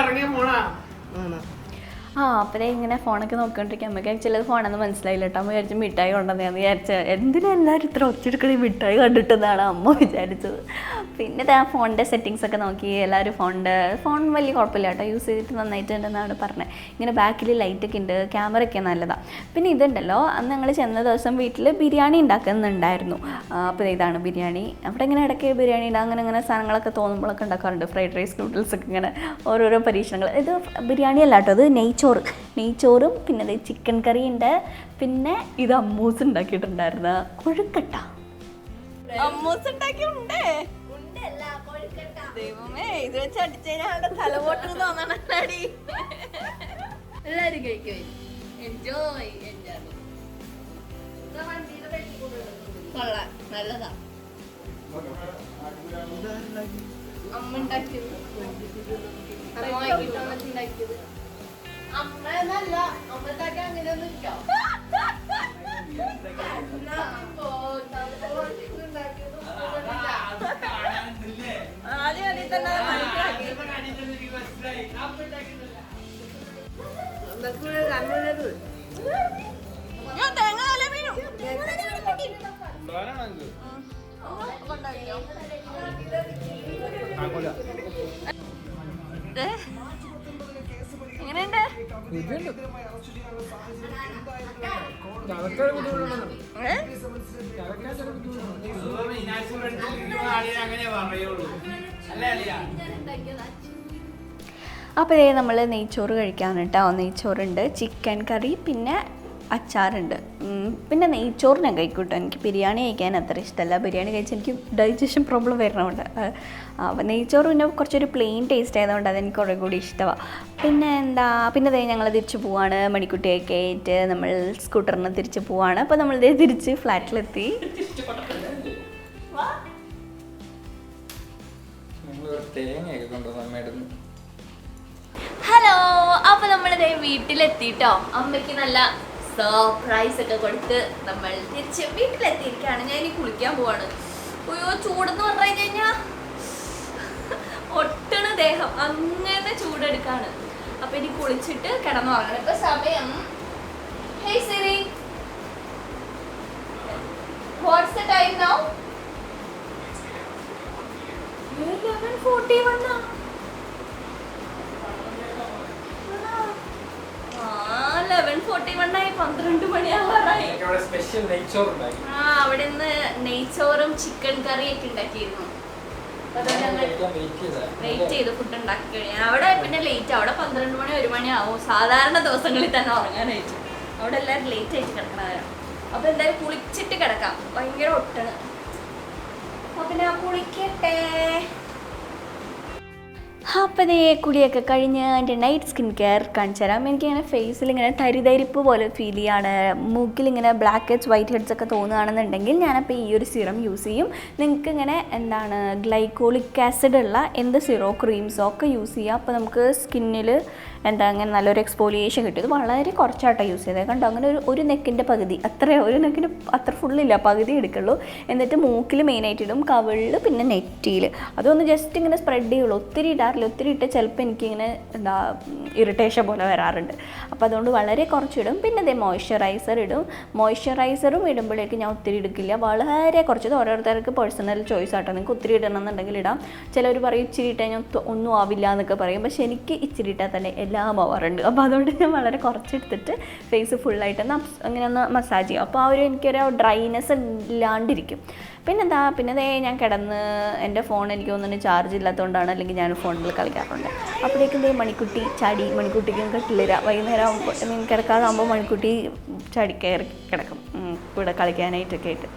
ഇറങ്ങിയ ഫോണാ. അപ്പോൾ ഇങ്ങനെ ഫോണൊക്കെ നോക്കിക്കൊണ്ടിരിക്കുക. നമുക്ക് ചിലത് ഫോണെന്ന് മനസ്സിലായില്ല കേട്ടോ. അമ്മ വിചാരിച്ചു മിഠായി കൊണ്ടുവന്നതെന്ന് വിചാരിച്ച. എന്തിനാ എല്ലാവരും ഇത്ര ഒച്ചെടുക്കണ മിഠായി കണ്ടിട്ടെന്നാണ് അമ്മ വിചാരിച്ചത്. പിന്നെ ആ ഫോണിൻ്റെ സെറ്റിങ്സ് ഒക്കെ നോക്കി. എല്ലാവരും ഫോൺ വലിയ കുഴപ്പമില്ല കേട്ടോ, യൂസ് ചെയ്തിട്ട് നന്നായിട്ടുണ്ടെന്നാണ് പറഞ്ഞത്. ഇങ്ങനെ ബാക്കിൽ ലൈറ്റൊക്കെ ഉണ്ട്, ക്യാമറ ഒക്കെ നല്ലതാണ്. പിന്നെ ഇതുണ്ടല്ലോ, അന്ന് ഞങ്ങൾ ചെന്ന ദിവസം വീട്ടിൽ ബിരിയാണി ഉണ്ടാക്കുന്നുണ്ടായിരുന്നു. അപ്പോൾ ഇതാണ് ബിരിയാണി. അവിടെ ഇങ്ങനെ ഇടയ്ക്ക് ബിരിയാണി അങ്ങനെ സാധനങ്ങളൊക്കെ തോന്നുമ്പോഴൊക്കെ ഉണ്ടാക്കാറുണ്ട്. ഫ്രൈഡ് റൈസ്, നൂഡിൽസ് ഒക്കെ ഇങ്ങനെ ഓരോരോ പരീക്ഷണങ്ങൾ. ഇത് ബിരിയാണി അല്ല കേട്ടോ, ഇത് നെയ്ച്ചോറും പിന്നെ ഇത് ചിക്കൻ കറി ഉണ്ട്. പിന്നെ ഇത് അമ്മൂസ് ഉണ്ടാക്കിയിട്ടുണ്ടായിരുന്നു, കൊഴുക്കട്ട. അമ്മൂസ് ഉണ്ടാക്കിയുണ്ടേ. ദൈവമേ, ഇത് വെച്ച് അടിച്ചു കഴിഞ്ഞാൽ തലപോട്ട് തോന്നണടി. എല്ലാരും കഴിക്കും. എൻജോയ്. കൊള്ളാം, നല്ലതാ. അമ്മ ഉണ്ടാക്കിയത് അമ്മ നല്ല അമ്മ ഉണ്ടാക്കി അങ്ങനെയൊന്നും ഇല്ല. തേങ്ങ എങ്ങനെയുണ്ട്? അപ്പോൾ നമ്മൾ നെയ്ച്ചോറ് കഴിക്കാണ് കേട്ടോ. നെയ്ച്ചോറുണ്ട്, ചിക്കൻ കറി, പിന്നെ അച്ചാറുണ്ട്. പിന്നെ നെയ്ച്ചോറ് ഞാൻ കഴിക്കും കേട്ടോ. എനിക്ക് ബിരിയാണി കഴിക്കാൻ അത്ര ഇഷ്ടമല്ല. ബിരിയാണി കഴിച്ചാൽ എനിക്ക് ഡൈജഷൻ പ്രോബ്ലം വരണമുണ്ട്. അപ്പോൾ നെയ്ച്ചോറ് പിന്നെ കുറച്ചൊരു പ്ലെയിൻ ടേസ്റ്റ് ആയതുകൊണ്ട് അതെനിക്ക് കുറേ കൂടി ഇഷ്ടമാണ്. പിന്നെ പിന്നെ ഞങ്ങൾ തിരിച്ച് പോവാണ്. മണിക്കുട്ടിയൊക്കെ ആയിട്ട് നമ്മൾ സ്കൂട്ടറിന് തിരിച്ച് പോവാണ്. അപ്പോൾ നമ്മളിതേ തിരിച്ച് ഫ്ലാറ്റിലെത്തി. ഹലോ, അപ്പോൾ നമ്മളിതേ വീട്ടിലെത്തിട്ടോ. അമ്മയ്ക്ക് നല്ല സർപ്രൈസ് ഒക്കെ കൊടുത്ത് നമ്മൾ തിരിച്ച് വീട്ടിലെത്തിയിരിക്കുകയാണ്. ഞാൻ ഇനി കുളിക്കാൻ പോവാണ്. അയ്യോ, ചൂടെന്ന് പറഞ്ഞു കഴിഞ്ഞാൽ ഒട്ടണ ദേഹം അങ്ങനെ ചൂടെടുക്കാണ്. അപ്പൊ ഇനി കുളിച്ചിട്ട് കിടന്നുറങ്ങണം. ഇപ്പൊ സമയം Hey Siri, what's the time now? 11:41. 11:41 ആയി. 12 മണിയാവാറായി. അവിടെ നിന്ന് നെയ്ച്ചോറും ചിക്കൻ കറിയൊക്കെ ഉണ്ടാക്കിയിരുന്നു. വെയിറ്റ് ചെയ്ത് ഫുഡ് ഉണ്ടാക്കി കഴിഞ്ഞാൽ അവിടെ പിന്നെ ലേറ്റ്. അവിടെ 12 മണി 1 മണി ആവും സാധാരണ ദിവസങ്ങളിൽ തന്നെ ഉറങ്ങാനായിട്ട്. അവിടെ എല്ലാവരും ലേറ്റ് ആയിട്ട് കിടക്കണവരാണ്. അപ്പൊ എന്തായാലും കുളിച്ചിട്ട് കിടക്കാം. ഭയങ്കര ഒട്ടാണ്. അപ്പൊ ഞാൻ കുളിക്കട്ടെ. അപ്പോൾ അതേ കുളിയൊക്കെ കഴിഞ്ഞ് എൻ്റെ നൈറ്റ് സ്കിൻ കെയർ കാണിച്ചു തരാം. എനിക്കിങ്ങനെ ഫേസിൽ ഇങ്ങനെ തരിതരിപ്പ് പോലെ ഫീൽ ചെയ്യാണ്. മൂക്കിലിങ്ങനെ ബ്ലാക്ക് ഹെഡ്സ് വൈറ്റ് ഹെഡ്സ് ഒക്കെ തോന്നുകയാണെന്നുണ്ടെങ്കിൽ ഞാനപ്പോൾ ഈ ഒരു സിറം യൂസ് ചെയ്യും. നിങ്ങൾക്ക് ഇങ്ങനെ ഗ്ലൈക്കോളിക് ആസിഡ് ഉള്ള എന്ത് സിറോ ക്രീംസോ ഒക്കെ യൂസ് ചെയ്യാം. അപ്പോൾ നമുക്ക് സ്കിന്നിൽ അങ്ങനെ നല്ലൊരു എക്സ്പോലിയേഷൻ കിട്ടും. ഇത് വളരെ കുറച്ചാട്ടോ യൂസ് ചെയ്തത്. കണ്ടോ, അങ്ങനെ ഒരു നെക്കിൻ്റെ പകുതി, ഒരു നെക്കിൻ്റെ അത്ര ഫുള്ളില്ല, പകുതി എടുക്കുള്ളൂ. എന്നിട്ട് മൂക്കിൽ മെയിനായിട്ട് ഇടും, കവിളിൽ, പിന്നെ നെറ്റിയിൽ. അതൊന്ന് ജസ്റ്റ് ഇങ്ങനെ സ്പ്രെഡ് ചെയ്യുള്ളൂ. ഒത്തിരി ഇടാറില്ല. ഒത്തിരി ഇട്ട് ചിലപ്പോൾ എനിക്കിങ്ങനെ ഇറിറ്റേഷൻ പോലെ വരാറുണ്ട്. അപ്പോൾ അതുകൊണ്ട് വളരെ കുറച്ചിടും. പിന്നെ അതേ മോയ്സ്ചറൈസർ ഇടും. മോയ്സ്ചറൈസറും ഇടുമ്പോഴേക്ക് ഞാൻ ഒത്തിരി എടുക്കില്ല, വളരെ കുറച്ച്. ഓരോരുത്തർക്ക് പേഴ്സണൽ ചോയ്സ് ആട്ടോ. നിങ്ങൾക്ക് ഒത്തിരി ഇടണമെന്നുണ്ടെങ്കിൽ ഇടാം. ചിലർ പറയും ഇച്ചിരി ഇട്ടാൽ ഞാൻ ഒന്നും ആവില്ല എന്നൊക്കെ പറയും. പക്ഷേ എനിക്ക് ഇച്ചിരി ഇട്ടാൽ തന്നെ എല്ലാം ആവാറുണ്ട്. അപ്പോൾ അതുകൊണ്ട് ഞാൻ വളരെ കുറച്ചെടുത്തിട്ട് ഫേസ് ഫുള്ളായിട്ട് അങ്ങനെ ഒന്ന് മസാജ് ചെയ്യും. അപ്പോൾ എനിക്കൊരു ഡ്രൈനെസ് ഇല്ലാണ്ടിരിക്കും. പിന്നെ ഞാൻ കിടന്ന് എൻ്റെ ഫോൺ എനിക്ക് തോന്നുന്നു ചാർജ് ഇല്ലാത്തതുകൊണ്ടാണ്, അല്ലെങ്കിൽ ഞാൻ ഫോണിൽ കളിക്കാറുണ്ട്. അപ്പോഴേക്കും മണിക്കുട്ടി ചാടി. മണിക്കുട്ടിക്കും കട്ടിലിര. വൈകുന്നേരം ആകുമ്പോൾ കിടക്കാതാകുമ്പോൾ മണിക്കുട്ടി ചാടി കയറി കിടക്കും ഇവിടെ കളിക്കാനായിട്ടൊക്കെ ആയിട്ട്.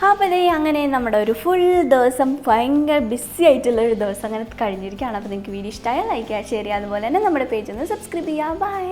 അപ്പോൾ അങ്ങനെ നമ്മുടെ ഒരു ഫുൾ ദിവസം ഭയങ്കര ബിസി ആയിട്ടുള്ളൊരു ദിവസം അങ്ങനെ കഴിഞ്ഞിരിക്കുകയാണ്. അപ്പോൾ നിങ്ങൾക്ക് വീഡിയോ ഇഷ്ടമായാൽ ലൈക്ക് ചെയ്യുക, ഷെയർ ചെയ്യുക. അതുപോലെ തന്നെ നമ്മുടെ പേജ് ഒന്ന് സബ്സ്ക്രൈബ് ചെയ്യുക. ബൈ.